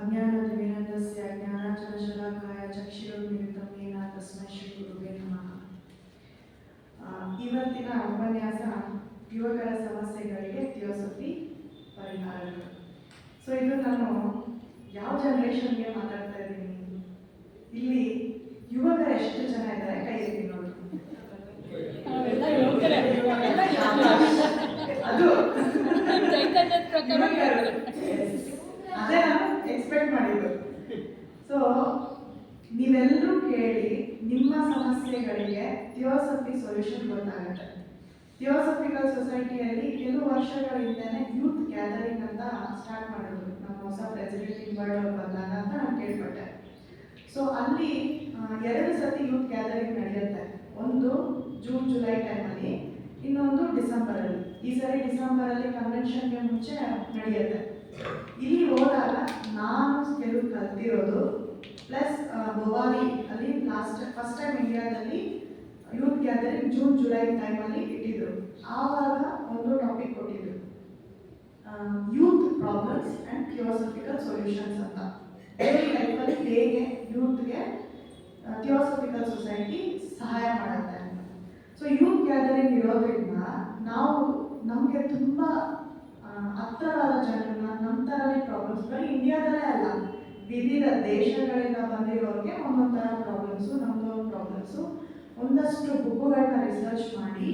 अज्ञानतिमिरन्दस्य ज्ञानाञ्जनशलाकाय चक्षुरुन्मिलितं येन तस्मै ಶ್ರೀ ಗುರುವೇ ನಮಃ. ಇವತ್ತಿನ ಉಪನ್ಯಾಸ ಯುವಕರ ಸಮಸ್ಯೆಗಳಿಗೆ ಥಿಯೋಸಫಿ ಪರಿಹಾರಗಳು. ಸೊ ಇದು ನಾನು ಯಾವ ಜನರೇಷನ್ಗೆ ಮಾತಾಡ್ತಾ ಇದ್ದೀನಿ, ಇಲ್ಲಿ ಯುವಕರು ಎಷ್ಟು ಜನ ಇದ್ದಾರೆ ಕೈ ಎತ್ತಿ ನೋಡಿ. ಅದು ಅದೇ ನಾನು ಎಕ್ಸ್ಪೆಕ್ಟ್ ಮಾಡಿದ್ದು. ಸೊ ನೀವೆಲ್ಲರೂ ಕೇಳಿ ನಿಮ್ಮ ಸಮಸ್ಯೆಗಳಿಗೆ ಥಿಯೋಸಫಿ ಸೊಲ್ಯೂಷನ್ ಗೊತ್ತಾಗುತ್ತೆ. ಥಿಯೋಸಫಿಕಲ್ ಸೊಸೈಟಿಯಲ್ಲಿ ಕೆಲವು ವರ್ಷಗಳ ಹಿಂದೆನೆ ಯೂತ್ ಗ್ಯಾದರಿಂಗ್ ಅಂತ ಸ್ಟಾರ್ಟ್ ಮಾಡಿದ್ರು. ನಮ್ಮ ಹೊಸ ಪ್ರೆಸಿಡೆಂಟ್ ವರ್ಲ್ಡ್ ಬಂದಾಗ ಅಂತ ನಾನು ಕೇಳ್ಪಟ್ಟೆ. ಸೊ ಅಲ್ಲಿ 2 ಸತಿ ಯೂತ್ ಗ್ಯಾದರಿಂಗ್ ನಡೆಯುತ್ತೆ. ಒಂದು ಜೂನ್ ಜುಲೈ ಟೈಮಲ್ಲಿ, ಇನ್ನೊಂದು ಡಿಸೆಂಬರಲ್ಲಿ. ಈ ಸರಿ ಡಿಸೆಂಬರಲ್ಲಿ ಕನ್ವೆನ್ಷನ್ಗೆ ಮುಂಚೆ ನಡೆಯುತ್ತೆ. ಇಲ್ಲಿ ಹೋದಾಗ ನಾನು ಕೆಲವು ಕಲ್ತಿರೋದು ಪ್ಲಸ್ ಗೋವಾಲಿ ಅಲ್ಲಿ ಫಸ್ಟ್ ಟೈಮ್ ಇಂಡಿಯಾದಲ್ಲಿ ಯೂತ್ ಗ್ಯಾದರಿಂಗ್ ಜೂನ್ ಜುಲೈ ಟೈಮಲ್ಲಿ ಇಟ್ಟಿದ್ರು. ಆವಾಗ ಒಂದು ಟಾಪಿಕ್ ಕೊಟ್ಟಿದ್ರು, youth problems and theosophical solutions ಅಂತ. ಡೈಲಿ ಲೈಫಲ್ಲಿ ಹೇಗೆ ಯೂತ್ಗೆ ಥಿಯೋಸಫಿಕಲ್ ಸೊಸೈಟಿ ಸಹಾಯ ಮಾಡುತ್ತೆ ಅಂತ. ಸೊ ಯೂತ್ ಗ್ಯಾದರಿಂಗ್ ಇರೋದ್ರಿಂದ ನಾವು ನಮಗೆ ತುಂಬ ಹತ್ತಿರವಾದ ಜನರನ್ನ ನಮ್ಮ ಥರನೇ ಪ್ರಾಬ್ಲಮ್ಸ್, ಬರೀ ಇಂಡಿಯಾದಲ್ಲೇ ಅಲ್ಲ, ವಿವಿಧ ದೇಶಗಳಿಂದ ಬಂದಿರೋರಿಗೆ ಒಂದೊಂದು ಥರ ಪ್ರಾಬ್ಲಮ್ಸು, ನಮ್ಮದೊಂದು ಪ್ರಾಬ್ಲಮ್ಸು. ಒಂದಷ್ಟು ಬುಕ್ಕುಗಳನ್ನ ರಿಸರ್ಚ್ ಮಾಡಿ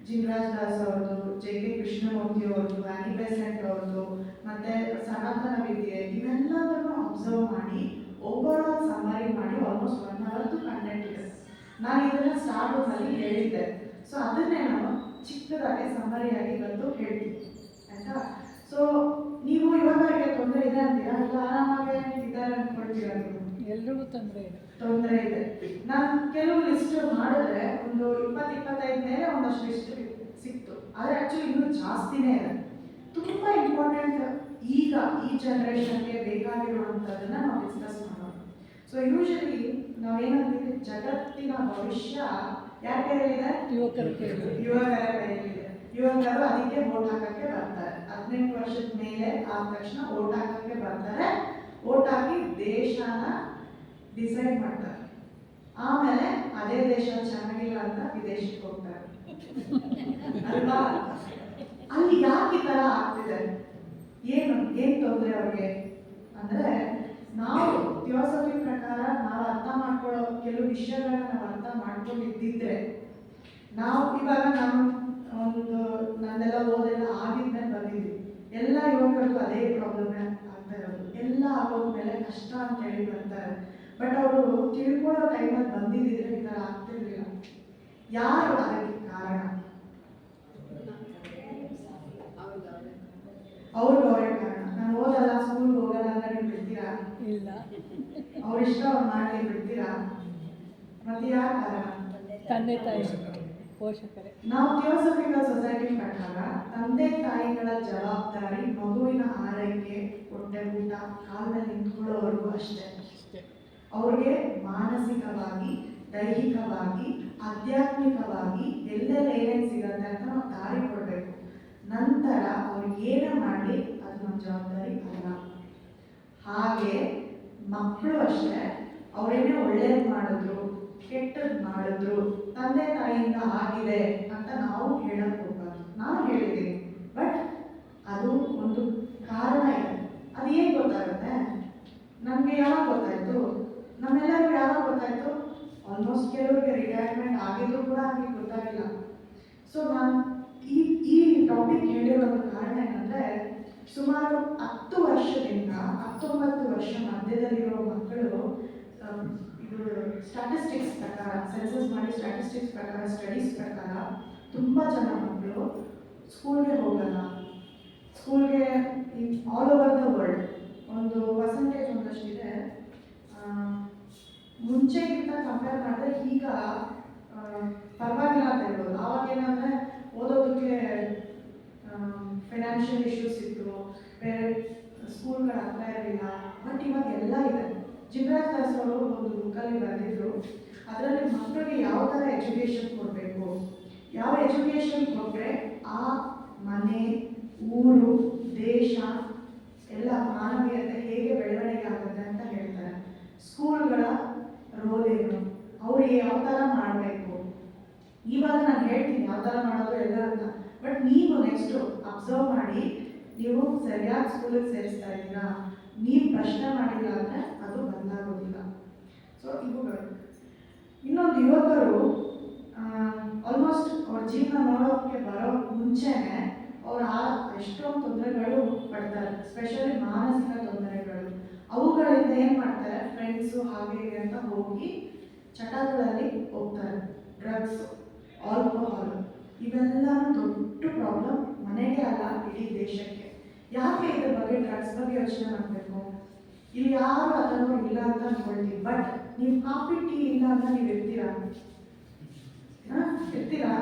ಜಿನರಾಜ್ ದಾಸ್ ಅವ್ರದ್ದು, JK ಕೃಷ್ಣಮೂರ್ತಿ ಅವ್ರದ್ದು, ಆನಿ ಬೆಸೆಂಟ್ ಅವ್ರದ್ದು, ಮತ್ತು ಸನಾತನ ವಿದ್ಯೆ, ಇವೆಲ್ಲದನ್ನು ಅಬ್ಸರ್ವ್ ಮಾಡಿ ಓವರ್ ಆಲ್ ಸಮ್ಮರಿ ಮಾಡಿ ಆಲ್ಮೋಸ್ಟ್ 1 ಅವರ್ದು ಕಂಟೆಂಟ್ ಇದೆ. ನಾನು ಇದನ್ನು ಸ್ಟಾರ್ಟಿಂಗಲ್ಲಿ ಹೇಳಿದ್ದೆ. ಸೊ ಅದನ್ನೇ ನಾನು ಚಿಕ್ಕದಾಗಿ ಸಮ್ಮರಿಯಾಗಿ ಇವತ್ತು ಹೇಳ್ತೀನಿ ಆಯಿತಾ. ಸೊ ನೀವು ಇವಾಗಲೇ ತೊಂದರೆ ಇದೆ ಅಂತೀರಾ, ಇಲ್ಲ ಆರಾಮಾಗೆ ಇದ್ದಾರೆ ಅಂದ್ಕೊಳ್ತೀರಾ? ಎಲ್ರಿಗೂ ತೊಂದರೆ ಇದೆ. ನಾನು ಕೆಲವು ಲಿಸ್ಟ್ ಮಾಡಿದ್ರೆ ಒಂದು 20-25 ಮೇಲೆ ಒಂದಷ್ಟು ಲಿಸ್ಟ್ ಸಿಕ್ತು. ಆದರೆ ಆ್ಯಕ್ಚುಲಿ ಇನ್ನೂ ಜಾಸ್ತಿನೇ ಇದೆ. ತುಂಬ ಇಂಪಾರ್ಟೆಂಟ್ ಈಗ ಈ ಜನರೇಷನ್ಗೆ ಬೇಕಾಗಿರುವಂಥದ್ದನ್ನ ನಾವು ಡಿಸ್ಕಸ್ ಮಾಡೋಣ. ಸೊ ಯೂಶಲಿ ನಾವೇನಂತೀವಿ, ಜಗತ್ತಿನ ಭವಿಷ್ಯ ಯಾರ ಕೈಯಲ್ಲಿದೆ? ಯುವಕರ ಕೈಯಲ್ಲಿದೆ. ಯುವಕರು ಅದಕ್ಕೆ ವೋಟ್ ಹಾಕಕ್ಕೆ ಬರ್ತಾರೆ. 18 ವರ್ಷದ ಮೇಲೆ ಆದ ತಕ್ಷಣ ವೋಟ್ ಹಾಕಕ್ಕೆ ಬರ್ತಾರೆ. ವೋಟ್ ಹಾಕಿ ದೇಶನ ಡಿಸೈಡ್ ಮಾಡ್ತಾರೆ. ಆಮೇಲೆ ಅದೇ ದೇಶ ಚೆನ್ನಾಗಿಲ್ಲ ಅಂತ ವಿದೇಶಕ್ಕೆ ಹೋಗ್ತಾರೆ ಅಲ್ವಾ? ಅಲ್ಲಿ ಯಾಕೆ ಈ ಥರ ಆಗ್ತಿದೆ? ಏನು ತೊಂದರೆ ಅವ್ರಿಗೆ ಅಂದರೆ, ನಾವು ಥಿಯೋಸಫಿ ಪ್ರಕಾರ ನಾವು ಅರ್ಥ ಮಾಡ್ಕೊಳ್ಳೋ ಕೆಲವು ವಿಷಯಗಳನ್ನ ನಾವು ಅರ್ಥ ಮಾಡ್ಕೊಂಡಿದ್ದಿದ್ರೆ, ನಾವು ಇವಾಗ ನಂದೆಲ್ಲ ಓದೆಲ್ಲ ಆಗಿದ್ಮೇಲೆ ಬಂದಿದ್ವಿ. ಎಲ್ಲ ಯುವಕರಿಗೂ ಅದೇ ಪ್ರಾಬ್ಲಮ್ ಆಗ್ತಾ ಇರೋದು. ಎಲ್ಲ ಆಗೋದ್ಮೇಲೆ ಕಷ್ಟ ಅಂತ ಹೇಳಿ ಬರ್ತಾರೆ. ಬಟ್ ಅವರು ತಿಳ್ಕೊಳ್ಳೋ ಟೈಮಲ್ಲಿ ಬಂದಿದ್ದಿದ್ರೆ ಈ ಥರ ಆಗ್ತಿರ್ಲಿಲ್ಲ. ಯಾರು ಅದಕ್ಕೆ ಕಾರಣ? ಅವ್ರೇ ಕಾರಣ. ನಾನು ಓದಲ್ಲ, ಸ್ಕೂಲ್ಗೆ ಹೋಗಲ್ಲ ಅಂತ ನೀವು ಬಿಡ್ತೀರಾ? ಇಲ್ಲ. ಅವ್ರಿಷ್ಟ ಅವ್ರು ಮಾಡಿ ಬಿಡ್ತೀರಾ? ಮತ್ತೆ ಯಾರು ಕಾರಣ? ತಂದೆ ತಾಯಿ, ಪೋಷಕರೇ. ನಾವು ಥಿಯೋಸಫಿಕಲ್ ಸೊಸೈಟಿ ಪ್ರಕಾರ ತಂದೆ ತಾಯಿಗಳ ಜವಾಬ್ದಾರಿ ಮಗುವಿನ ಆರೈಕೆ, ಹೊಟ್ಟೆ ಊಟ, ಕಾಲದಲ್ಲಿ ನಿಂತ್ಕೊಳ್ಳೋವರೆಗೂ ಅಷ್ಟೇ. ಅವ್ರಿಗೆ ಮಾನಸಿಕವಾಗಿ, ದೈಹಿಕವಾಗಿ, ಆಧ್ಯಾತ್ಮಿಕವಾಗಿ ಎಲ್ಲೆಲ್ಲ ಏನೇನು ಸಿಗತ್ತೆ ಅಂತ ನಾವು ದಾರಿ ಕೊಡಬೇಕು. ನಂತರ ಅವ್ರಿಗೆ ಏನೇ ಮಾಡಲಿ ಅದು ನಮ್ಮ ಜವಾಬ್ದಾರಿ ಅಲ್ಲ. ಹಾಗೆ ಮಕ್ಕಳು ಅಷ್ಟೇ, ಅವರೇನೇ ಒಳ್ಳೇದು ಮಾಡಿದ್ರು ಕೆಟ್ಟದ್ದು ಮಾಡಿದ್ರು ತಂದೆ ತಾಯಿಯಿಂದ ಆಗಿದೆ ಅಂತ ನಾವು ಹೇಳಕ್ ಹೋಗ್ಬಾರ್ದು. ನಾನು ಹೇಳಿದ್ದೀನಿ, ಬಟ್ ಅದು ಒಂದು ಕಾರಣ ಇದೆ. ಅದು ಏನು ಗೊತ್ತಾಗುತ್ತೆ? ನಮಗೆ ಯಾವಾಗ ಗೊತ್ತಾಯ್ತು? ನಮ್ಮೆಲ್ಲರಿಗೂ ಯಾವಾಗ ಗೊತ್ತಾಯ್ತು? ಆಲ್ಮೋಸ್ಟ್ ಕೆಲವರಿಗೆ ರಿಟೈರ್ಮೆಂಟ್ ಆಗಿದ್ರು ಕೂಡ ಹಾಗೆ ಗೊತ್ತಾಗಿಲ್ಲ. ಸೊ ನಾನು ಈ ಟಾಪಿಕ್ ಹೇಳಿರೋದು ಕಾರಣ ಏನಂದರೆ, ಸುಮಾರು 10 ವರ್ಷದಿಂದ 19 ವರ್ಷ ಮಧ್ಯದಲ್ಲಿರೋ ಮಕ್ಕಳು, ಇದು ಸ್ಟ್ಯಾಟಿಸ್ಟಿಕ್ಸ್ ಪ್ರಕಾರ, ಸೆನ್ಸಸ್ ಮಾಡಿ ಸ್ಟ್ಯಾಟಿಸ್ಟಿಕ್ಸ್ ಪ್ರಕಾರ, ಸ್ಟಡೀಸ್ ಪ್ರಕಾರ ತುಂಬ ಜನ ಮಕ್ಕಳು ಸ್ಕೂಲ್ಗೆ ಹೋಗಲ್ಲ. ಸ್ಕೂಲ್ಗೆ ಆಲ್ ಓವರ್ ದ ವರ್ಲ್ಡ್ ಒಂದು ಪರ್ಸೆಂಟೇಜ್ ಒಂದಷ್ಟಿದೆ. ಮುಂಚೆಗಿಂತ ಕಂಪೇರ್ ಮಾಡಿದ್ರೆ ಈಗ ಪರವಾಗಿಲ್ಲ ಅಂತ ಹೇಳ್ಬೋದು. ಆವಾಗೇನಂದರೆ ಓದೋದಕ್ಕೆ ಫೈನಾನ್ಷಿಯಲ್ ಇಶ್ಯೂಸ್ ಇತ್ತು, ಬೇರೆ ಸ್ಕೂಲ್ಗಳು ಹತ್ರ ಇರಲಿಲ್ಲ. ಬಟ್ ಇವಾಗ ಎಲ್ಲ ಇದೆ. ಜಿನರಾಜ್ ದಾಸ್ ಅವರು ಒಂದು ಬುಕ್ಕಲ್ಲಿ ಬರೆದಿದ್ರು, ಅದರಲ್ಲಿ ಮಕ್ಕಳಿಗೆ ಯಾವ ಥರ ಎಜುಕೇಷನ್ ಕೊಡಬೇಕು, ಯಾವ ಎಜುಕೇಷನ್ ಕೊಟ್ಟರೆ ಆ ಮನೆ, ಊರು, ದೇಶ ಎಲ್ಲ ಮಾನವೀಯತೆ ಹೇಗೆ ಬೆಳವಣಿಗೆ ಆಗುತ್ತೆ ಅಂತ ಹೇಳ್ತಾರೆ. ಸ್ಕೂಲ್ಗಳ ರೋಲ್ ಏನು, ಅವ್ರು ಯಾವ ಥರ ಮಾಡಬೇಕು, ಇವಾಗ ನಾನು ಹೇಳ್ತೀನಿ ಯಾವ ಥರ ಮಾಡೋದು ಎಲ್ಲ ಅಂತ. ಬಟ್ ನೀವು ನೆಕ್ಸ್ಟು ಅಬ್ಸರ್ವ್ ಮಾಡಿ, ನೀವು ಸರಿಯಾದ ಸ್ಕೂಲಿಗೆ ಸೇರಿಸ್ತಾ ಇದ್ದೀರಾ, ನೀವು ಪ್ರಶ್ನೆ ಮಾಡಿಲ್ಲ ಅಂದರೆ ಅದು ಬದಲಾಗೋದಿಲ್ಲ. ಸೊ ಇವುಗಳು. ಇನ್ನೊಂದು, ಯುವಕರು ಆಲ್ಮೋಸ್ಟ್ ಅವ್ರ ಜೀವನ ನೋಡೋಕ್ಕೆ ಬರೋ ಮುಂಚೆನೆ ಅವ್ರು ಎಷ್ಟೊಂದು ತೊಂದರೆಗಳು ಪಡ್ತಾರೆ, ಸ್ಪೆಷಲಿ ಮಾನಸಿಕ ತೊಂದರೆಗಳು. ಅವುಗಳಿಂದ ಏನು ಮಾಡ್ತಾರೆ, ಫ್ರೆಂಡ್ಸು ಹಾಗೆ ಹೀಗೆ ಅಂತ ಹೋಗಿ ಚಟಗಳಲ್ಲಿ ಹೋಗ್ತಾರೆ. ಡ್ರಗ್ಸು, ಆಲ್ಕೋಹಾಲ್, ಇವೆಲ್ಲ ದೊಡ್ಡ ಪ್ರಾಬ್ಲಮ್ ಮನೆಗೆ ಅಲ್ಲ, ಇಡೀ ದೇಶಕ್ಕೆ. ಯಾಕೆ ಇದ್ರ ಬಗ್ಗೆ, ಡ್ರಗ್ಸ್ ಬಗ್ಗೆ ಯೋಚನೆ ಮಾಡಬೇಕು? ಇಲ್ಲಿ ಯಾರು ಅದನ್ನು ಇಲ್ಲ ಅಂತ ಅನ್ಕೊಳ್ತೀವಿ. ಬಟ್ ನೀವು ಕಾಫಿ ಟೀ ಇಲ್ಲ ಅಂತ ನೀವು ಇರ್ತೀರಾ? ಇರ್ತೀರಾ?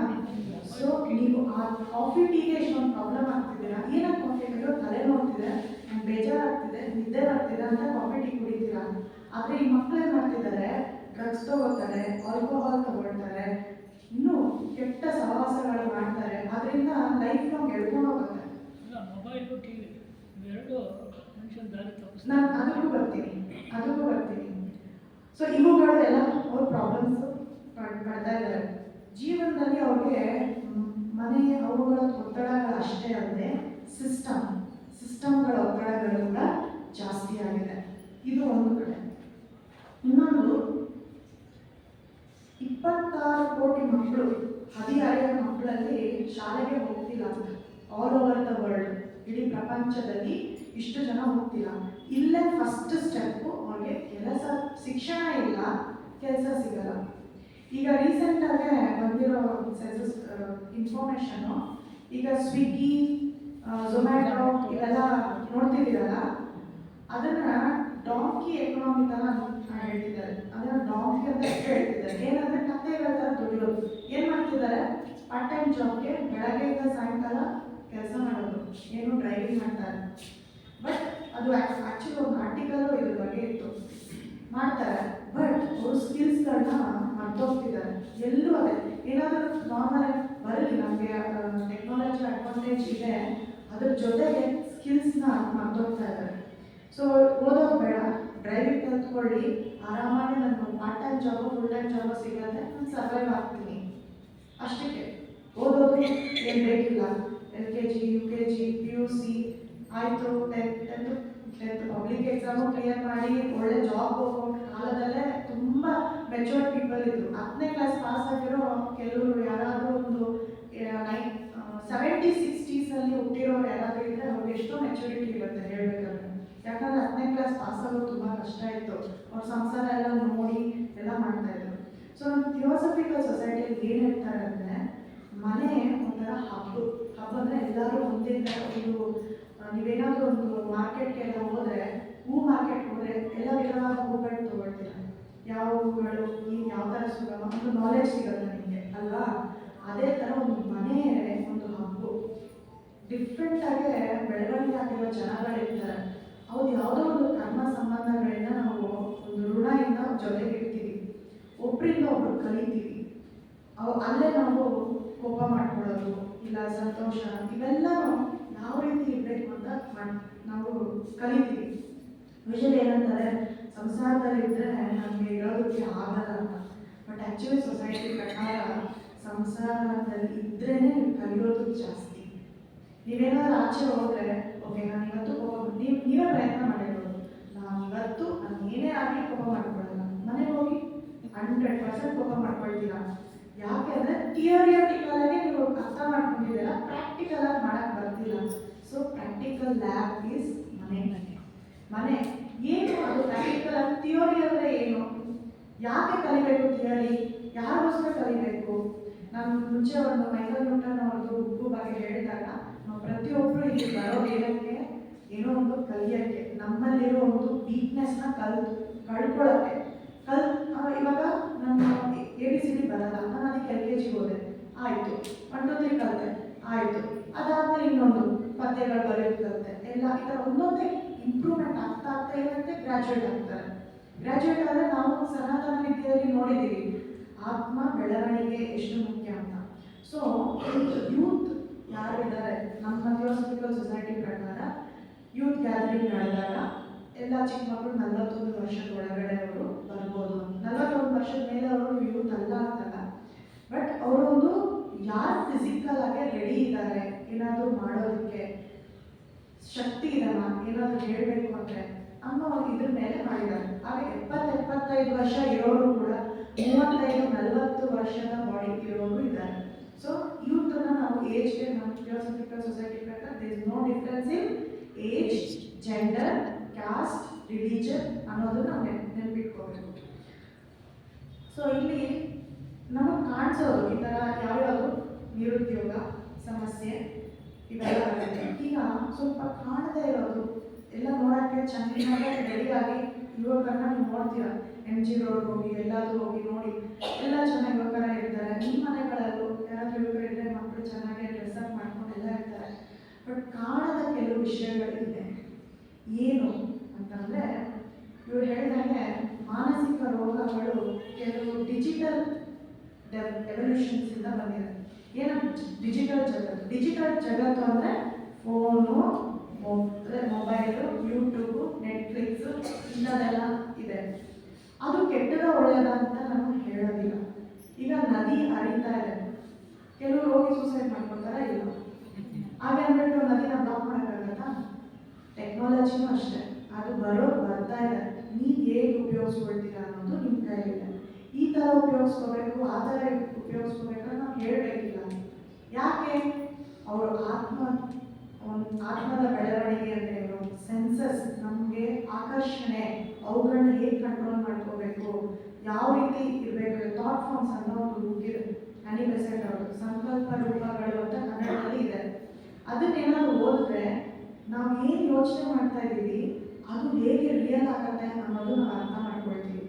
ಸೊ ನೀವು ಆ ಕಾಫಿ ಟೀಗೆ ಎಷ್ಟೊಂದು ಪ್ರಾಬ್ಲಮ್ ಆಗ್ತಿದ್ದೀರಾ. ಏನಕ್ಕೆ ಕಾಫಿ ಟೀಗೆ ತಲೆ ನೋಡ್ತಿದೆ, ನಂಗೆ ಬೇಜಾರಾಗ್ತಿದೆ, ನಿದ್ದೆ ಬರ್ತಿದೆ ಅಂತ ಕಾಫಿ ಟೀ ಕುಡಿತೀರಾ. ಆದರೆ ಈ ಮಕ್ಕಳು ಏನು ಮಾಡ್ತಿದ್ದಾರೆ, ಡ್ರಗ್ಸ್ ತಗೋತಾರೆ, ಆಲ್ಕೋಹಾಲ್ ತಗೊಳ್ತಾರೆ, ಇನ್ನೂ ಕೆಟ್ಟ ಸಹವಾಸಗಳು ಮಾಡ್ತಾರೆ. ಅದರಿಂದ ಲೈಫ್ ನಾವು ಎಳ್ಕೊಂಡು ಹೋಗುತ್ತೆ. ಮೊಬೈಲು ಟಿವಿ ಇವೆರಡು ಮನುಷ್ಯನ ದಾರಿ ತಪ್ಪಿಸ್ತಾರೆ. ನಾನು ಅದಕ್ಕೂ ಬರ್ತೀನಿ. ಸೊ ಇವುಗಳು ಎಲ್ಲ ಅವ್ರ ಪ್ರಾಬ್ಲಮ್ಸ್ ಪಡ್ತಾ ಇದ್ದಾರೆ ಜೀವನದಲ್ಲಿ. ಅವ್ರಿಗೆ ಮನೆಯ ಅವುಗಳ ಒತ್ತಡಗಳು ಅಷ್ಟೇ ಅಲ್ಲದೆ ಸಿಸ್ಟಮ್ಗಳ ಒತ್ತಡಗಳು ಕೂಡ ಜಾಸ್ತಿ ಆಗಿದೆ. ಇದು ಒಂದು ಕಡೆ. ಇನ್ನೊಂದು, 26 ಕೋಟಿ ಮಕ್ಕಳು, ಹದಿಹರೆಯ ಮಕ್ಕಳಲ್ಲಿ ಶಾಲೆಗೆ ಹೋಗ್ತಿಲ್ಲ. ಆಲ್ ಓವರ್ ದ ವರ್ಲ್ಡ್, ಇಡೀ ಪ್ರಪಂಚದಲ್ಲಿ ಇಷ್ಟು ಜನ ಹೋಗ್ತಿಲ್ಲ. ಇಲ್ಲೇ ಫಸ್ಟ್ ಸ್ಟೆಪ್ಪು ಅವ್ರಿಗೆ ಕೆಲಸ, ಶಿಕ್ಷಣ ಇಲ್ಲ, ಕೆಲಸ ಸಿಗಲ್ಲ. ಈಗ ರೀಸೆಂಟಾಗೆ ಬಂದಿರೋ ಇನ್ಫಾರ್ಮೇಷನ್ನು, ಈಗ ಸ್ವಿಗ್ಗಿ, ಝೊಮ್ಯಾಟೊ ಇವೆಲ್ಲ ನೋಡ್ತಿದ್ದೀರಲ್ಲ, ಅದನ್ನು ಡಾಂಕಿ ಎಕನಾಮಿ ಥರ ಹೇಳ್ತಿದ್ದಾರೆ. ಅದನ್ನು ಡಾಂಕಿ ಅಂತ ಹೇಳ್ತಿದ್ದಾರೆ. ಏನಂದರೆ ಕತ್ತೆಗಳ ಥರ ದುಡಿಯೋದು. ಏನು ಮಾಡ್ತಿದ್ದಾರೆ, ಪಾರ್ಟ್ ಟೈಮ್ ಜಾಬ್ಗೆ ಬೆಳಗ್ಗೆಯಿಂದ ಸಾಯಂಕಾಲ ಕೆಲಸ ಮಾಡೋದು, ಏನು ಡ್ರೈವಿಂಗ್ ಮಾಡ್ತಾರೆ. ಬಟ್ ಅದು ಆ್ಯಕ್ಚುಲಿ ಒಂದು ಆರ್ಟಿಕಲು ಇದ್ರ ಬಗ್ಗೆ ಇತ್ತು, ಮಾಡ್ತಾರೆ. ಬಟ್ ಅವರು ಸ್ಕಿಲ್ಸ್ಗಳನ್ನ ಮರ್ತೋಗ್ತಿದ್ದಾರೆ. ಎಲ್ಲೂ ಅದೇ ಏನಾದರೂ ನಾರ್ಮಲ್ ಬರಲಿ, ನಮಗೆ ಟೆಕ್ನಾಲಜಿ ಅಡ್ವಾಂಟೇಜ್ ಇದೆ, ಅದ್ರ ಜೊತೆಗೆ ಸ್ಕಿಲ್ಸ್ನ ಮರ್ತೋಗ್ತಾ ಇದ್ದಾರೆ. ಸೊ ಓದೋದು ಬೇಡ, ಡ್ರೈವಿಂಗ್ ಕಲ್ತ್ಕೊಳ್ಳಿ, ಆರಾಮಾಗಿ ನನ್ನ part time job full time job ಸಿಗುತ್ತೆ, ನಾನು ಸರ್ವೈವ್ ಆಗ್ತೀನಿ ಅಷ್ಟಕ್ಕೆ. ಓದೋದು ಏನು ಬೇಕಿಲ್ಲ. LKG, UKG, PUC ಆಯಿತು, 10th ಪಬ್ಲಿಕ್ ಎಕ್ಸಾಮು ಕ್ಲಿಯರ್ ಮಾಡಿ ಒಳ್ಳೆ ಜಾಬ್ ಹೋಗೋ ಕಾಲದಲ್ಲೇ ತುಂಬ ಮೆಚೂರ್ಡ್ ಪೀಪಲ್ ಇದ್ರು. 10ನೇ ಕ್ಲಾಸ್ ಪಾಸ್ ಆಗಿರೋ ಕೆಲವರು ಯಾರಾದರೂ ಒಂದು 70s 60s ಹುಟ್ಟಿರೋರು ಯಾರಾದರೂ ಇದ್ದರೆ ಅವ್ರಿಗೆ ಎಷ್ಟೋ ಮೆಚುರಿಟಿ ಇರುತ್ತೆ ಹೇಳ್ಬೇಕಾದ್ರೆ. ಯಾಕಂದರೆ 10ನೇ ಕ್ಲಾಸ್ ಪಾಸ್ ಆಗೋದು ತುಂಬ ಕಷ್ಟ ಇತ್ತು. ಅವ್ರ ಸಂಸಾರ ಎಲ್ಲ ನೋಡಿ ಎಲ್ಲ ಮಾಡ್ತಾಯಿದ್ರು. ಸೊ ನಮ್ಮ ಥಿಯೋಸಫಿಕಲ್ ಸೊಸೈಟಿಯಲ್ಲಿ ಏನು ಹೇಳ್ತಾರೆ ಅಂದರೆ, ಮನೆ ಒಂಥರ ಹಬ್ ಅಂದರೆ ಎಲ್ಲರೂ ಒಂದಿದ್ದ ಒಂದು, ನೀವೇನಾದರೂ ಒಂದು ಮಾರ್ಕೆಟ್ಗೆಲ್ಲ ಹೋದರೆ, ಹೂ ಮಾರ್ಕೆಟ್ ಹೋದರೆ ಎಲ್ಲ ವಿಧವಾದ ಹೂಗಳು ತೊಗೊಳ್ತೀರ. ಯಾವ ಹೂಗಳು, ಈಗ ಯಾವ ಥರ ಸುಗಮ, ಒಂದು ನಾಲೆಡ್ಜ್ ಸಿಗುತ್ತೆ ನಿಮಗೆ ಅಲ್ವಾ. ಅದೇ ಥರ ಒಂದು ಮನೆ ಒಂದು ಹಬ್ಬು. ಡಿಫ್ರೆಂಟಾಗೆ ಬೆಳವಣಿಗೆ ಆಗಿರೋ ಜನಗಳಿರ್ತಾರೆ. ಅವ್ರು ಯಾವುದೋ ಒಂದು ಕರ್ಮ ಸಂಬಂಧಗಳಿಂದ ನಾವು ಒಂದು ಋಣದಿಂದ ಜೊತೆಗಿರ್ತೀವಿ, ಒಬ್ಬರಿಂದ ಒಬ್ರು ಕಲಿತೀವಿ. ಅಲ್ಲೇ ನಾವು ಕೋಪ ಮಾಡ್ಕೊಳ್ಳೋದು, ಇಲ್ಲ ಸಂತೋಷ, ಇವೆಲ್ಲನೂ ಯಾವ ರೀತಿ ಇರಬೇಕು ಅಂತ ನಾವು ಕಲಿತೀವಿ. ಯೂಶಲಿ ಏನಂತಾರೆ, ಸಂಸಾರದಲ್ಲಿದ್ದರೆ ನಮಗೆ ಇರೋದಕ್ಕೆ ಆಗಲ್ಲ ಅಂತ. ಬಟ್ ಆ್ಯಕ್ಚುಲಿ ಸೊಸೈಟಿ ಪ್ರಕಾರ ಸಂಸಾರದಲ್ಲಿ ಇದ್ರೇ ನೀವು ಕಲಿಯೋದು ಜಾಸ್ತಿ. ನೀವೇನಾದ್ರೂ ಆಚೆ ಹೋದರೆ, ಓಕೆ ನಾನು ಇವತ್ತು ಕೋಪ, ನೀವೇ ಪ್ರಯತ್ನ ಮಾಡಿರ್ಬೋದು, ನಾನು ಇವತ್ತು ನಾನು ಏನೇ ಆಗಲಿ ಕೋಪ ಮಾಡ್ಕೊಳ್ಳಲ್ಲ, ಮನೆಗೆ ಹೋಗಿ 100% ಕೋಪ ಮಾಡ್ಕೊಳ್ತೀರಾ. ಯಾಕೆ ಅಂದರೆ ಥಿಯರಿಟಿಕಲಾಗಿ ನೀವು ಅರ್ಥ ಮಾಡ್ಕೊಂಡಿದ್ದೀರಾ, ಪ್ರಾಕ್ಟಿಕಲಾಗಿ ಮಾಡೋಕ್ಕೆ ಬರ್ತಿಲ್ಲ. ಸೊ ಪ್ರಾಕ್ಟಿಕಲ್ ಲ್ಯಾಬ್ ಈಸ್ ಮನೆ ಏನು, ಅದು ಪ್ರಾಕ್ಟಿಕಲ್ ಆಗಿ. ಥಿಯೋರಿ ಅಂದರೆ ಏನು, ಯಾಕೆ ಕಲಿಬೇಕು ಥಿಯರಿ, ಯಾರಿಗೋಸ್ಕರ ಕಲಿಬೇಕು? ನಾನು ಮುಂಚೆ ಒಂದು ಮೈಕಲ್ ನ್ಯೂಟನ್ ಅವ್ರದ್ದು ಬುಕ್ಕು ಬಗ್ಗೆ ಹೇಳಿದಾಗ, ನಾವು ಪ್ರತಿಯೊಬ್ಬರು ಇಲ್ಲಿ ಬರೋದು ಏನಕ್ಕೆ, ಏನೋ ಒಂದು ಕಲಿಯೋಕ್ಕೆ, ನಮ್ಮಲ್ಲಿರೋ ಒಂದು ವೀಕ್ನೆಸ್ನ ಕಳ್ಕೊಳ್ಳೋಕ್ಕೆ. ಇವಾಗ ನಾನು ABCD ಬರಲ್ಲ, ನಾನು ಅದಕ್ಕೆ LKG ಹೋದೆ, ಆಯಿತು, 1 2 3 ಕಲಿತೆ, ಆಯಿತು. ಅದಾದಮೇಲೆ ಇನ್ನೊಂದು ಪದ್ಯಗಳು ಬರೆಯೋದು ಕಲಿತೆ, ಎಲ್ಲ ಈ ಥರ ಒಂದೊಂದೇ ಇಂಪ್ರೂವ್ಮೆಂಟ್ ಆಗ್ತಾ ಏನಂತೆ ಗ್ರ್ಯಾಜುಯೇಟ್ ಆಗ್ತಾರೆ. ಗ್ರ್ಯಾಜುಯೇಟ್ ಆದರೆ ನಾವು ಸನಾತನ ವಿದ್ಯೆಯಲ್ಲಿ ನೋಡಿದ್ದೀವಿ ಆತ್ಮ ಬೆಳವಣಿಗೆ ಎಷ್ಟು ಮುಖ್ಯ ಅಂತ. ಸೊ ಯೂತ್ ಯಾರಿದ್ದಾರೆ ನಮ್ಮ ಥಿಯೋಸಫಿಕಲ್ ಸೊಸೈಟಿ ಪ್ರಕಾರ, ಯೂತ್ ಗ್ಯಾದರಿಂಗ್ ನಡೆದಾಗ ಎಲ್ಲ ಚಿಕ್ಕ ಮಕ್ಕಳು 41 ವರ್ಷದ ಒಳಗಡೆ ಅವರು ಬರ್ಬೋದು. 41 ವರ್ಷದ ಮೇಲೆ ಅವರು ಯೂತ್ ಅಲ್ಲ ಅಂತಲ್ಲ, ಬಟ್ ಅವರೊಂದು ಯಾರು ಫಿಸಿಕಲ್ ಆಗಿ ರೆಡಿ ಇದ್ದಾರೆ ಏನಾದರೂ ಮಾಡೋದಕ್ಕೆ ಶಕ್ತಿ ಇದನ್ನ ಏನಾದರೂ ಹೇಳಬೇಕು ಅಂದರೆ ಅನ್ನೋ ಇದ್ರ ಮೇಲೆ ಮಾಡಿದ್ದಾರೆ. ಆಗ 70-75 ವರ್ಷ ಇರೋರು ಕೂಡ 35-40 ವರ್ಷದ ಬಾಡಿ ಇರೋರು ಇದ್ದಾರೆ. ಸೊ ಯೂತನ್ನ ನಾವು ಏಜ್ಗೆ ನಮ್ಮ ಥಿಯೋಸಫಿಕಲ್ ಸೊಸೈಟಿ ಪ್ರಕಾರ there is no difference in age, gender, caste, religion ಅನ್ನೋದನ್ನ ನಾವು ನೆನಪಿಟ್ಕೋಬೇಕು. ಸೊ ಇಲ್ಲಿ ನಮಗೆ ಕಾಣಿಸೋದು ಈ ಥರ ಯಾವ್ಯಾವುದು ನಿರುದ್ಯೋಗ ಸಮಸ್ಯೆ ಇವೆಲ್ಲ ಬರುತ್ತೆ. ಈಗ ಸ್ವಲ್ಪ ಕಾಣದೇ ಇರೋದು ಎಲ್ಲ ನೋಡೋಕ್ಕೆ ಚೆನ್ನಾಗಿ ರೆಡಿಯಾಗಿ ಯುವಕರನ್ನ ನೀವು ನೋಡ್ತೀರಾ, MG ರೋಡ್ ಹೋಗಿ ಎಲ್ಲಾದರೂ ಹೋಗಿ ನೋಡಿ ಎಲ್ಲ ಚೆನ್ನಾಗಿ ಯುವಕರ ಇರ್ತಾರೆ. ನಿಮ್ಮ ಮನೆಗಳಲ್ಲೂ ಯಾರಾದರೂ ಯುವಕರು ಇದ್ದರೆ ಮಕ್ಕಳು ಚೆನ್ನಾಗಿ ಡ್ರೆಸ್ಅಪ್ ಮಾಡ್ಕೊಂಡು ಎಲ್ಲ ಇರ್ತಾರೆ. ಬಟ್ ಕಾಣದ ಕೆಲವು ವಿಷಯಗಳಿದೆ. ಏನು ಅಂತಂದರೆ ಇವ್ರು ಹೇಳಿದಂಗೆ ಮಾನಸಿಕ ರೋಗಗಳು ಕೆಲವು ಡಿಜಿಟಲ್ ಎವಲ್ಯೂಷನ್ಸ್ ಇಂದ ಬಂದಿದೆ. ಏನು ಡಿಜಿಟಲ್ ಜಗತ್ತು ಅಂದರೆ ಫೋನು, ಮೊಬೈಲು, ಯೂಟ್ಯೂಬು, ನೆಟ್ಫ್ಲಿಕ್ಸು ಇಂಥದ್ದೆಲ್ಲ ಇದೆ. ಅದು ಕೆಟ್ಟದ ಒಳ್ಳೆಯದ ಅಂತ ನಾನು ಹೇಳೋದಿಲ್ಲ. ಈಗ ನದಿ ಹರಿತಾ ಇದೆ, ಕೆಲವರು ಹೋಗಿ ಸೂಸೈಡ್ ಮಾಡ್ಕೊತಾರ ಇಲ್ಲ. ಹಾಗೆ ಅಂದ್ಬಿಟ್ಟು ನದಿನ ಬ್ಲಾಕ್ ಮಾಡೋಕ್ಕಾಗತ್ತಾ? ಟೆಕ್ನಾಲಜಿನೂ ಅಷ್ಟೇ, ಅದು ಬರ್ತಾ ಇದೆ. ನೀವು ಹೇಗೆ ಉಪಯೋಗಿಸ್ಕೊಳ್ತೀರಾ ಅನ್ನೋದು ನಿಮ್ಮ ಕೈಲಿದೆ. ಈ ಥರ ಉಪಯೋಗಿಸ್ಕೋಬೇಕು, ಆ ಥರ ಉಪಯೋಗಿಸ್ಕೋಬೇಕು ನಾವು ಹೇಳಬೇಕಿಲ್ಲ. ಯಾಕೆ? ಅವರು ಆತ್ಮದ ಬೆಳವಣಿಗೆ ಅಂದರೆ ಸೆನ್ಸಸ್, ನಮಗೆ ಆಕರ್ಷಣೆ, ಅವುಗಳನ್ನ ಹೇಗೆ ಕಂಟ್ರೋಲ್ ಮಾಡ್ಕೋಬೇಕು, ಯಾವ ರೀತಿ ಇರಬೇಕು. ಥಾಟ್ ಫಾರ್ಮ್ಸ್ ಅನ್ನೋ ಒಂದು ಬುಕ್ ಇದೆ, ಅನಿ ಬೆಸೆಂಟ್ ಅವರು, ಸಂಕಲ್ಪ ರೂಪಗಳು ಅಂತ ಕನ್ನಡದಲ್ಲಿ ಇದೆ. ಅದನ್ನೇನಾದ್ರು ಓದಿದ್ರೆ ನಾವು ಏನು ಯೋಚನೆ ಮಾಡ್ತಾ ಇದ್ದೀವಿ ಅದು ಹೇಗೆ ರಿಯಲ್ ಆಗುತ್ತೆ ಅನ್ನೋದು ನಾವು ಅರ್ಥ ಮಾಡ್ಕೊಳ್ತೀವಿ.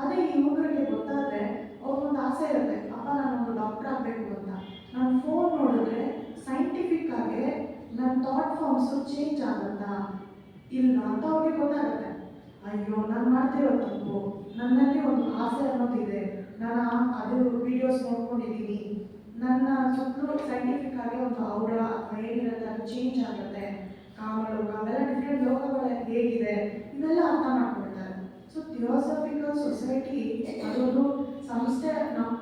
ಅದೇ ಈ ಯುವಕರಿಗೆ ಗೊತ್ತಾದರೆ ಅವ್ರಿಗೊಂದು ಆಸೆ ಇರುತ್ತೆ, ಅಪ್ಪ ನಾನೊಂದು ಡಾಕ್ಟರ್ ಆಗಬೇಕು ಅಂತ. ನಾನು ಫೋನ್ ನೋಡಿದ್ರೆ ಸೈಂಟಿಫಿಕ್ ಆಗಿ ನನ್ನ ಥಾಟ್ ಫಾರ್ಮ್ಸು ಚೇಂಜ್ ಆಗುತ್ತಾ ಇಲ್ಲ ಅಂತ ಅವ್ರಿಗೆ ಗೊತ್ತಾಗುತ್ತೆ. ಅಯ್ಯೋ ನಾನು ಮಾಡ್ತಿರೋ ತಪ್ಪು, ನನ್ನಲ್ಲಿ ಒಂದು ಆಸೆ ಅನ್ನೋದಿದೆ, ನಾನು ಅದು ವಿಡಿಯೋಸ್ ನೋಡ್ಕೊಂಡಿದ್ದೀನಿ, ನನ್ನ ಸುತ್ತಲೂ ಸೈಂಟಿಫಿಕ್ ಆಗಿ ಒಂದು ಔಡ ಏನಿರುತ್ತೆ ಅದು ಚೇಂಜ್ ಆಗುತ್ತೆ, ಕಾಮಲೋಕ ಅವೆಲ್ಲ ಡಿಫ್ರೆಂಟ್ ಲೋಕಗಳು ಹೇಗಿದೆ ಇವೆಲ್ಲ ಅರ್ಥ ಮಾಡ್ಕೊಳ್ತಾರೆ. ಸೊ ಥಿಯೋಸಫಿಕಲ್ ಸೊಸೈಟಿ ಅದೊಂದು ಸಂಸ್ಥೆ. ನಮ್ಮ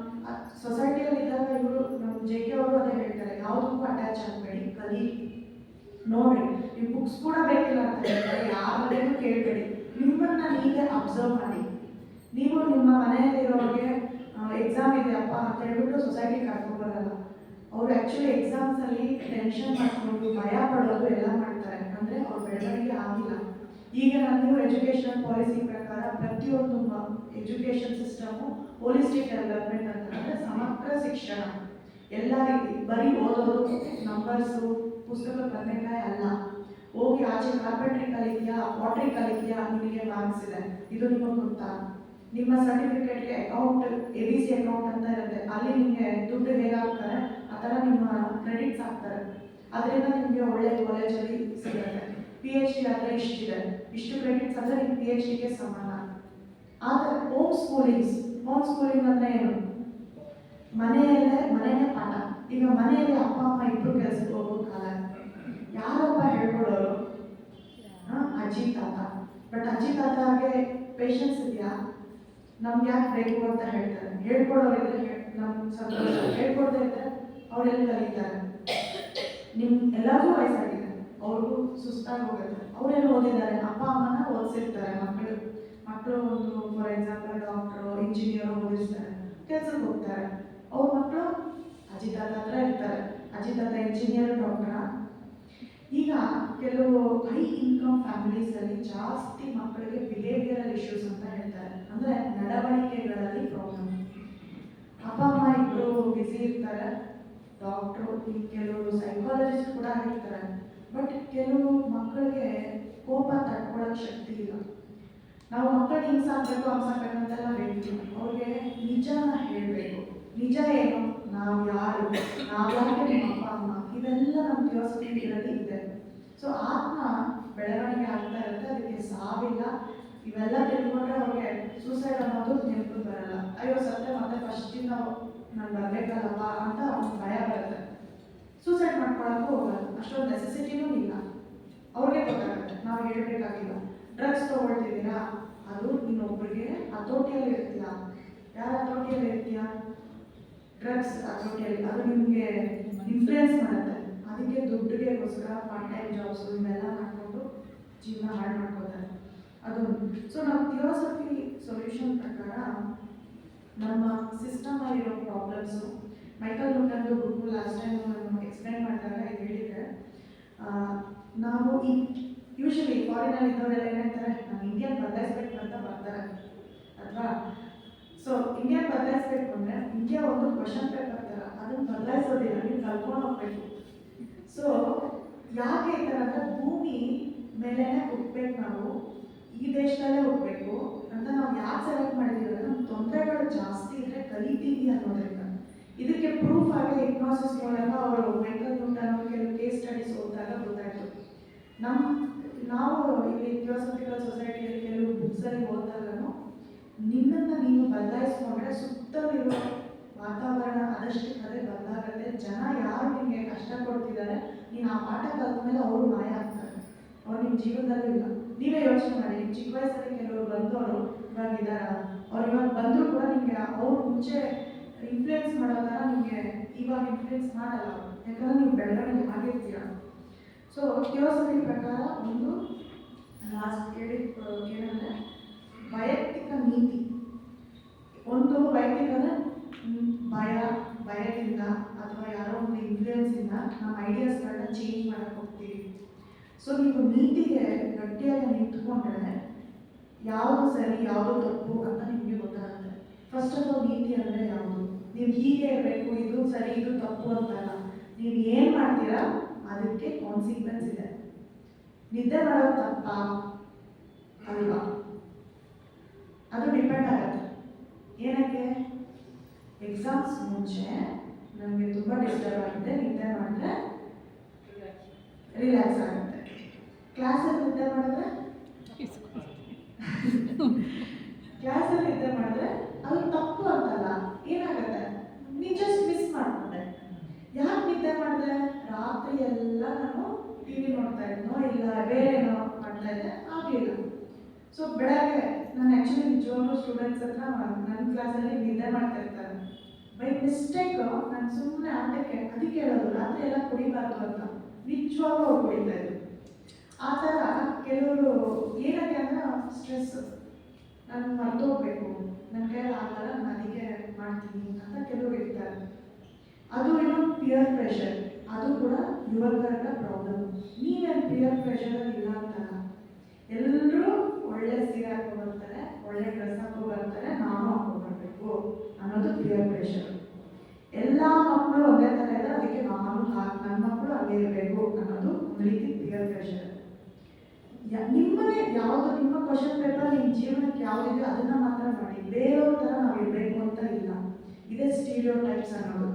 ಸೊಸೈಟಿಯಲ್ಲಿ ಇದ್ದಾಗ ಇವರು ನಮ್ಮ JK ಅವರು ಅದೇ ಹೇಳ್ತಾರೆ, ಯಾವುದಕ್ಕೂ ಅಟ್ಯಾಚ್ ಆಗಬೇಡಿ, ಕಲಿ ನೋಡ್ರಿ. ನೀವು ಬುಕ್ಸ್ ಕೂಡ ಬೇಕಿಲ್ಲ ಅಂತ ಹೇಳ್ತಾರೆ, ಯಾರು ಕೇಳಬೇಡಿ, ನಿಮ್ಮನ್ನ ನೀವೇ ಅಬ್ಸರ್ವ್ ಮಾಡಿ. ನೀವು ನಿಮ್ಮ ಮನೆಯಲ್ಲಿರೋರಿಗೆ ಎಕ್ಸಾಮ್ ಇದೆಯಪ್ಪ ಅಂತ ಹೇಳ್ಬಿಟ್ಟು ಸೊಸೈಟಿ ಕರ್ಕೊಂಡ್ಬರಲ್ಲ. ಅವರು ಆ್ಯಕ್ಚುಲಿ ಎಕ್ಸಾಮ್ಸಲ್ಲಿ ಟೆನ್ಷನ್ ಮಾಡ್ಕೊಂಡು ಭಯ ಪಡೋದು ಎಲ್ಲ ಮಾಡ್ತಾರೆ, ಅಂದರೆ ಅವ್ರ ಬೆಳವಣಿಗೆ ಆಗಿಲ್ಲ. ಈಗ ನೀವು ಎಜುಕೇಷನಲ್ ಪಾಲಿಸಿ ಪ್ರಕಾರ ಪ್ರತಿಯೊಂದು ಎಜುಕೇಷನ್ ಸಿಸ್ಟಮು ಹೋಲಿಸ್ಟಿಕ್ ಡೆವಲಪ್ಮೆಂಟ್ ಅಂತ, ಅಂದರೆ ಸಮಗ್ರ ಶಿಕ್ಷಣ ಎಲ್ಲ ರೀತಿ. ಬರೀ ಓದೋದು, ನಂಬರ್ಸು, ಪುಸ್ತಕ ಬದನೆಕಾಯಿ ಅಲ್ಲ. ಹೋಗಿ ಆಚೆ ಕಾರ್ಪೆಂಟ್ರಿ ಕಲಿತೀಯಾ, ಪಾಟ್ರಿ ಕಲಿತೀಯಾ, ನಿಮಗೆ ಮಾರ್ಕ್ಸ್ ಇದೆ, ಇದು ನಿಮಗೆ ಗೊತ್ತಾ? ನಿಮ್ಮ ಸರ್ಟಿಫಿಕೇಟ್ಗೆ ಅಕೌಂಟ್ ABC ಅಕೌಂಟ್ ಅಂತ ಇರುತ್ತೆ, ಅಲ್ಲಿ ನಿಮಗೆ ದುಡ್ಡು ಹೇಗಾಗ್ತಾರೆ ಆ ಥರ ನಿಮ್ಮ ಕ್ರೆಡಿಟ್ಸ್ ಆಗ್ತಾರೆ. ಅದರಿಂದ ನಿಮಗೆ ಒಳ್ಳೆ ಕಾಲೇಜಲ್ಲಿ ಸಿಗುತ್ತೆ. PhD ಆದರೆ ಇಷ್ಟಿದೆ, ಇಷ್ಟು ಕ್ರೆಡಿಟ್ಸ್ ಅಂದರೆ ನಿಮ್ಮ PhDಗೆ ಸಮಾನ. ಆದರೆ ಹೋಮ್ ಸ್ಕೂಲಿಂಗ್ ಅಂದರೆ ಏನು? ಮನೆಯೇ ಪಾಠ. ಈಗ ಮನೆಯಲ್ಲಿ ಅಪ್ಪ ಅಮ್ಮ ಇಬ್ಬರು ಕೆಲಸಕ್ಕೆ ಹೋಗೋ ಕಾಲ, ಯಾರಪ್ಪ ಹೇಳ್ಕೊಡೋರು? ಅಜ್ಜಿ ತಾತ. ಬಟ್ ಅಜ್ಜಿ ತಾತಗೆ ಪೇಷನ್ಸ್ ಇದೆಯಾ? ನಮ್ಗೆ ಯಾಕೆ ಬೇಕು ಅಂತ ಹೇಳ್ತಾರೆ. ಹೇಳ್ಕೊಡೋರಿದ್ರೆ ನಮ್ಮ ಸಂತೋಷ, ಹೇಳ್ಕೊಡ್ತಾ ಇದ್ದಾರೆ ಅವರೆಲ್ಲ ಕಲಿತಾರೆ. ಎಲ್ಲರಿಗೂ ವಯಸ್ಸಾಗಿದೆ, ಅವ್ರಿಗೂ ಸುಸ್ತಾಗಿ ಹೋಗುತ್ತೆ. ಅವರೆಲ್ಲ ಓದಿದ್ದಾರೆ, ಅಪ್ಪ ಅಮ್ಮನ ಓದಿಸಿರ್ತಾರೆ. ಮಕ್ಕಳು ಒಂದು ಫಾರ್ ಎಕ್ಸಾಂಪಲ್ ಡಾಕ್ಟ್ರು, ಇಂಜಿನಿಯರು ಓದಿಸ್ತಾರೆ, ಕೆಲ್ಸಕ್ಕೆ ಹೋಗ್ತಾರೆ. ಅವ್ರ ಮಕ್ಕಳು ಅಜ್ಜಿ ತಾತ ಹತ್ರ ಇರ್ತಾರೆ. ಅಜ್ಜಿ ತಾತ ಇಂಜಿನಿಯರ್, ಡಾಕ್ಟರ. ಈಗ ಕೆಲವು ಹೈ ಇನ್ಕಮ್ ಫ್ಯಾಮಿಲೀಸಲ್ಲಿ ಜಾಸ್ತಿ ಮಕ್ಕಳಿಗೆ ಬಿಹೇವಿಯರಲ್ ಇಶ್ಯೂಸ್ ಅಂತ ಹೇಳ್ತಾರೆ, ಅಂದರೆ ನಡವಳಿಕೆಗಳಲ್ಲಿ ಪ್ರಾಬ್ಲಮ್. ಅಪ್ಪ ಅಮ್ಮ ಇಬ್ಬರು ಬ್ಯುಸಿ ಇರ್ತಾರೆ, ಡಾಕ್ಟ್ರು, ಕೆಲವರು ಸೈಕಾಲಜಿಸ್ಟ್ ಕೂಡ ಇರ್ತಾರೆ. ಬಟ್ ಕೆಲವು ಮಕ್ಕಳಿಗೆ ಕೋಪ ತಡ್ಕೊಳ್ಳೋಕೆ ಶಕ್ತಿ ಇಲ್ಲ. ನಾವು ಮಕ್ಕಳಿಗೆ ಹಿಂಸಾಗಬೇಕು ಅಂತೆಲ್ಲ ಹೇಳ್ತೀವಿ, ಅವ್ರಿಗೆ ನಿಜನ ಹೇಳಬೇಕು. ನಿಜ ಏನು? ನಾವು ಯಾರು, ನಾವು ಯಾಕೆ ನಿಮ್ಮ ಅಪ್ಪ ಅಮ್ಮ, ಇವೆಲ್ಲ ನಮ್ಮ ಥಿಯೋಸಫಿಯಲ್ಲಿ ಇದೆ. ಸೊ ಆತ್ಮ ಬೆಳವಣಿಗೆ ಆಗ್ತಾ ಇರುತ್ತೆ, ಅದಕ್ಕೆ ಸಾವಿಲ್ಲ. ಇವೆಲ್ಲ ತಿಳ್ಕೊಂಡ್ರೆ ಅವ್ರಿಗೆ ಸೂಸೈಡ್ ಅನ್ನೋದು ನೆನಪು ಬರಲ್ಲ. ಅಯ್ಯೋ ಸತ್ಯ ಮತ್ತೆ ಫಸ್ಟಿಂದ ನಾನು ಬರಬೇಕಲ್ಲಪ್ಪ ಅಂತ ಅವ್ನಿಗೆ ಭಯ ಬರುತ್ತೆ. ಸೂಸೈಡ್ ಮಾಡ್ಕೊಳ್ಳೋಕ್ಕೂ ಹೋಗಲ್ಲ, ಅಷ್ಟೊಂದು ನೆಸೆಸಿಟಿನೂ ಇಲ್ಲ. ಅವ್ರಿಗೆ ಗೊತ್ತಾಗುತ್ತೆ, ನಾವು ಹೇಳ್ಬೇಕಾಗಿಲ್ಲ. ಡ್ರಗ್ಸ್ ತೊಗೊಳ್ತಿದ್ದೀರಾ, ಅದು ಇನ್ನೊಬ್ಬರಿಗೆ ಹತೋಟಿಯಲ್ಲಿ ಇರ್ತೀಯ. ಯಾರ ಹತೋಟಿಯಲ್ಲಿ ಇರ್ತೀಯ? ಡ್ರಗ್ಸ್ ಹತೋಟಿಯಲ್ಲಿ. ಅದು ನಿಮಗೆ ಇನ್ಫ್ಲೂಯೆನ್ಸ್ ಮಾಡುತ್ತೆ. ಅದಕ್ಕೆ ದುಡ್ಡಿಗೆಗೋಸ್ಕರ ಪಾರ್ಟ್ ಟೈಮ್ ಜಾಬ್ಸ್ ಇವೆಲ್ಲ ಮಾಡಿಕೊಂಡು ಜೀವನ ಹಾಳು ಮಾಡ್ಕೋತಾರೆ. ಅದು ಸೊ ನಮ್ಮ ಥಿಯೋಸಫಿ ಸೊಲ್ಯೂಷನ್ ಪ್ರಕಾರ ನಮ್ಮ ಸಿಸ್ಟಮಲ್ಲಿರೋ ಪ್ರಾಬ್ಲಮ್ಸು, ಮೈಕಲ್ ನ್ಯೂಟನ್ದು ಬುಕ್ಕು ಲಾಸ್ಟ್ ಟೈಮ್ ನಾನು ಎಕ್ಸ್ಪ್ಲೈನ್ ಮಾಡಿದಾಗ ಇದು ಹೇಳಿದ್ದೆ. ನಾವು ಈ ಯೂಶಲಿ ಫಾರಿನಲ್ಲಿ ಇದ್ದವರೆಲ್ಲ ಏನು ಹೇಳ್ತಾರೆ, ನಾನು ಇಂಡಿಯನ್ ಬದಲಾಯಿಸ್ಬೇಕು ಅಂತ ಬರ್ತಾರೆ ಅಲ್ವಾ. ಸೊ ಇಂಡಿಯನ್ ಬದಲಾಯಿಸ್ಬೇಕು ಅಂದರೆ ಇಂಡಿಯಾ ಒಂದು ಕ್ವಶನ್ ಪೇಪರ್ ಥರ, ಅದನ್ನು ಬದಲಾಯಿಸೋದಿಲ್ಲ, ನೀವು ಕಲ್ಕೊಂಡು ಹೋಗ್ಬೇಕು. ಸೊ ಯಾಕೆ ಈ ಥರ ಅಂದರೆ ಭೂಮಿ ಮೇಲೇ ಹುಟ್ಟಬೇಕು, ನಾವು ಈ ದೇಶದಲ್ಲೇ ಹುಟ್ಟಬೇಕು ಅಂತ ನಾವು ಯಾಕೆ ಸೆಲೆಕ್ಟ್ ಮಾಡಿದ್ದೀವಿ ಅಂದರೆ ನಮ್ಮ ತೊಂದರೆಗಳು ಜಾಸ್ತಿ ಇದ್ದರೆ ಕಲಿತೀವಿ ಅನ್ನೋದ್ರಿಂದ. ಇದಕ್ಕೆ ಪ್ರೂಫ್ ಆಗಿ ಹಿಪ್ನಾಸಿಸ್ಗಳೆಲ್ಲ ಅವರು ಮೈಕಲ್ ನ್ಯೂಟನ್ ಕೆಲವು ಕೇಸ್ ಸ್ಟಡೀಸ್ ಓದಿದಾಗ ಗೊತ್ತಾಯಿತು. ನಾವು ಇಲ್ಲಿ ಥಿಯೋಸಫಿಕಲ್ ಸೊಸೈಟಿಯಲ್ಲಿ ಕೆಲವು ಬುಕ್ಸಲ್ಲಿ ಓದಿದಾಗಲೂ ನಿನ್ನನ್ನು ನೀನು ಬದಲಾಯಿಸ್ಕೊಂಡ್ರೆ ಸುತ್ತಲಿರೋ ವಾತಾವರಣ ಅದಷ್ಟು ಕಡೆ ಬದಲಾಗುತ್ತೆ. ಜನ ಯಾರು ನಿಮಗೆ ಕಷ್ಟ ಕೊಡ್ತಿದ್ದಾರೆ, ನೀನು ಆ ಪಾಠ ಕಲಿತ ಮೇಲೆ ಅವರು ಮಾಯ ಆಗ್ತಾರೆ, ಅವ್ರು ನಿಮ್ಮ ಜೀವನದಲ್ಲೂ ಇಲ್ಲ. ನೀವೇ ಯೋಚನೆ ಮಾಡಿ, ನಿಮ್ಮ ಚಿಕ್ಕ ವಯಸ್ಸಲ್ಲಿ ಕೆಲವರು ಬಂದವರು ಇವಾಗ ಇದ್ದಾರ, ಅವ್ರು ಇವಾಗ ಬಂದರೂ ಕೂಡ ನಿಮಗೆ ಅವ್ರು ಮುಂಚೆ ಇನ್ಫ್ಲೂಯೆನ್ಸ್ ಮಾಡೋ ಥರ ನಿಮಗೆ ಇವಾಗ ಇನ್ಫ್ಲೂಯೆನ್ಸ್ ಮಾಡಲ್ಲ, ಯಾಕಂದರೆ ನೀವು ಬೆಳವಣಿಗೆ ಆಗಿರ್ತೀರ. ಸೊ ಥಿಯೋಸಫಿ ಪ್ರಕಾರ ಒಂದು ಲಾಸ್ಟ್ ಹೇಳಿದ ಏನಂದರೆ ವೈಯಕ್ತಿಕ ನೀತಿ. ಒಂದು ವೈಯಕ್ತಿಕ ಭಯದಿಂದ ಅಥವಾ ಯಾರೋ ಒಂದು ಇನ್ಫ್ಲೂಯೆನ್ಸಿಂದ ನಮ್ಮ ಐಡಿಯಾಸ್ಗಳನ್ನ ಚೇಂಜ್ ಮಾಡಕ್ಕೆ ಹೋಗ್ತೀವಿ. ಸೊ ನೀವು ನೀತಿಗೆ ಗಟ್ಟಿಯಾಗಿ ನಿಂತ್ಕೊಂಡ್ರೆ ಯಾವುದು ಸರಿ ಯಾವುದು ತಪ್ಪು ಅಂತ ನಿಮಗೆ ಗೊತ್ತಾಗುತ್ತೆ. ಫಸ್ಟ್ ಆಫ್ ಆಲ್ ನೀತಿ ಅಂದರೆ ಯಾವುದು? ನೀವು ಹೀಗೆ ಇರಬೇಕು, ಇದು ಸರಿ ಇದು ತಪ್ಪು ಅಂತಲ್ಲ. ನೀವು ಏನು ಮಾಡ್ತೀರಾ ಅದಕ್ಕೆ ಕಾನ್ಸಿಕ್ವೆನ್ಸ್ ಇದೆ. ನಿದ್ದೆ ಮಾಡೋದು ತಪ್ಪಾ ಅಲ್ವಾ? ಅದು ಡಿಪೆಂಡ್ ಆಗುತ್ತೆ. ಏನಕ್ಕೆ? ಎಕ್ಸಾಮ್ಸ್ ಮುಂಚೆ ನನಗೆ ತುಂಬ ಡಿಸ್ಟರ್ಬ್ ಆಗುತ್ತೆ, ನಿದ್ದೆ ಮಾಡಿದ್ರೆ ರಿಲ್ಯಾಕ್ಸ್ ಆಗುತ್ತೆ. ಕ್ಲಾಸಲ್ಲಿ ನಿದ್ದೆ ಮಾಡಿದ್ರೆ ಅದು ತಪ್ಪು ಅಂತಲ್ಲ. ಏನಾಗುತ್ತೆ? ನೀ ಜಸ್ಟ್ ಮಿಸ್ ಮಾಡ್ಕೊಂಡೆ. ಯಾಕೆ ನಿದ್ದೆ ಮಾಡಿದೆ? ರಾತ್ರಿ ಎಲ್ಲ ನಾನು TV ನೋಡ್ತಾ ಇದ್ನೋ ಇಲ್ಲ ಬೇರೆ ಏನೋ ಮಾಡ್ತಾ ಇದ್ದೆ, ಆಗಲಿಲ್ಲ. ಸೊ ಬೆಳಗ್ಗೆ ನಾನು ಆ್ಯಕ್ಚುಲಿ ನಿಜವಾಗ್ಲೂ ಸ್ಟೂಡೆಂಟ್ಸ್ ಹತ್ರ ನನ್ನ ಕ್ಲಾಸಲ್ಲಿ ನಿದ್ದೆ ಮಾಡ್ತಾ ಇರ್ತಾರೆ. ಬೈ ಮಿಸ್ಟೇಕ್ ನಾನು ಸುಮ್ಮನೆ ಆಟಕ್ಕೆ ಅದಕ್ಕೆ ಹೇಳೋದು ರಾತ್ರಿ ಎಲ್ಲ ಕುಡಿಬಾರ್ದು ಅಂತ, ನಿಜವಾಗ್ಲೂ ಅವ್ರು ಕುಡಿತಾ ಇದ್ರು. ಆ ಥರ ಕೆಲವರು ಏನಕ್ಕೆ ಅಂದರೆ ಸ್ಟ್ರೆಸ್, ನಾನು ಮರ್ತೋಗ್ಬೇಕು, ನನ್ನ ಕೈಯಲ್ಲಿ ಆಗಲ್ಲ, ನಾನು ಅದಕ್ಕೆ ಮಾಡ್ತೀನಿ ಅಂತ ಕೆಲವರು ಇರ್ತಾರೆ. ಅದು ಏನು ಪಿಯರ್ ಪ್ರೆಷರ್, ಅದು ಕೂಡ ಯುವಕರ ಪ್ರಾಬ್ಲಮ್. ನೀವೇನು ಪಿಯರ್ ಪ್ರೆಷರಲ್ಲಿ ಇಲ್ಲ ಅಂತಲ್ಲ, ಎಲ್ಲರೂ ಒಳ್ಳೆ ಸೀರೆ ಹಾಕೊಂಡು ಬರ್ತಾರೆ, ಒಳ್ಳೆ ಡ್ರೆಸ್ ಹಾಕೊಂಡು ಬರ್ತಾರೆ, ನಾನು ಹಾಕೊಂಡು ಬರಬೇಕು ಅನ್ನೋದು ಪಿಯರ್ ಪ್ರೆಷರ್. ಎಲ್ಲ ಮಕ್ಕಳು ಒಂದೇ ಥರ ಇದ್ದಾರೆ, ಅದಕ್ಕೆ ನಾನು ನನ್ನ ಮಕ್ಕಳು ಅಲ್ಲೇ ಇರಬೇಕು ಅನ್ನೋದು ಒಂದು ರೀತಿ ಪಿಯರ್ ಪ್ರೆಷರ್. ನಿಮ್ಮನೆ ಯಾವುದು ನಿಮ್ಮ ಕ್ವಶನ್ ಪೇಪರ್ ನಿಮ್ಮ ಜೀವನಕ್ಕೆ ಯಾವುದಿದೆ ಅದನ್ನ ಮಾತ್ರ ಮಾಡಿ, ಬೇರೆಯವ್ರ ಥರ ನಾವು ಇರಬೇಕು ಅಂತ ಇಲ್ಲ. ಇದೇ ಸ್ಟೀರಿಯೋ ಟೈಪ್ಸ್ ಅನ್ನೋದು.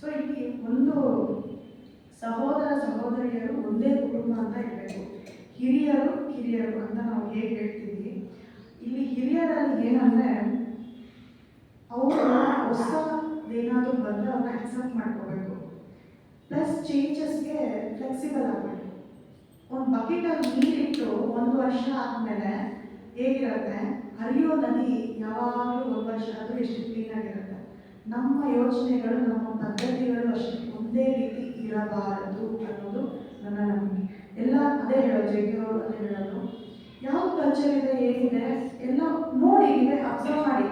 ಸೊ ಇಲ್ಲಿ ಒಂದು ಸಹೋದರ ಸಹೋದರಿಯರು ಒಂದೇ ಕುಟುಂಬ ಅಂತ ಇರಬೇಕು. ಹಿರಿಯರು ಕಿರಿಯರು ಅಂತ ನಾವು ಹೇಗೆ ಹೇಳ್ತೀವಿ, ಇಲ್ಲಿ ಹಿರಿಯರಲ್ಲಿ ಏನಂದರೆ ಅವರು ಹೊಸದೇನಾದರೂ ಬಂದರೆ ಅವ್ರನ್ನ ಅಕ್ಸೆಪ್ಟ್ ಮಾಡ್ಕೋಬೇಕು, ಪ್ಲಸ್ ಚೇಂಜಸ್ಗೆ ಫ್ಲೆಕ್ಸಿಬಲ್ ಆಗಬೇಕು. ಒಂದು ಬಕೆಟಲ್ಲಿ ನೀರಿಟ್ಟು 1 ವರ್ಷ ಆದಮೇಲೆ ಹೇಗಿರುತ್ತೆ, ಹರಿಯೋ ನದಿ ಯಾವಾಗಲೂ 1 ವರ್ಷ ಆದರೂ ಎಷ್ಟು ಕ್ಲೀನಾಗಿರುತ್ತೆ. ನಮ್ಮ ಯೋಚನೆಗಳು ನಮ್ಮ ಪದ್ಧತಿಗಳು ಅಷ್ಟು ಒಂದೇ ರೀತಿ ಇರಬಾರದು ಅನ್ನೋದು ನನ್ನ ನಂಬಿಕೆ. ಎಲ್ಲ ಅದೇ ಹೇಳೋದು, ಜಗ್ಗಿಯವರು ಅದೇ ಹೇಳೋದು. ಯಾವ ಕಲ್ಚರ್ ಇದೆ ಏನಿದೆ ಎಲ್ಲ ನೋಡಿ, ನೀವೇ ಅಬ್ಸರ್ವ್ ಮಾಡಿ.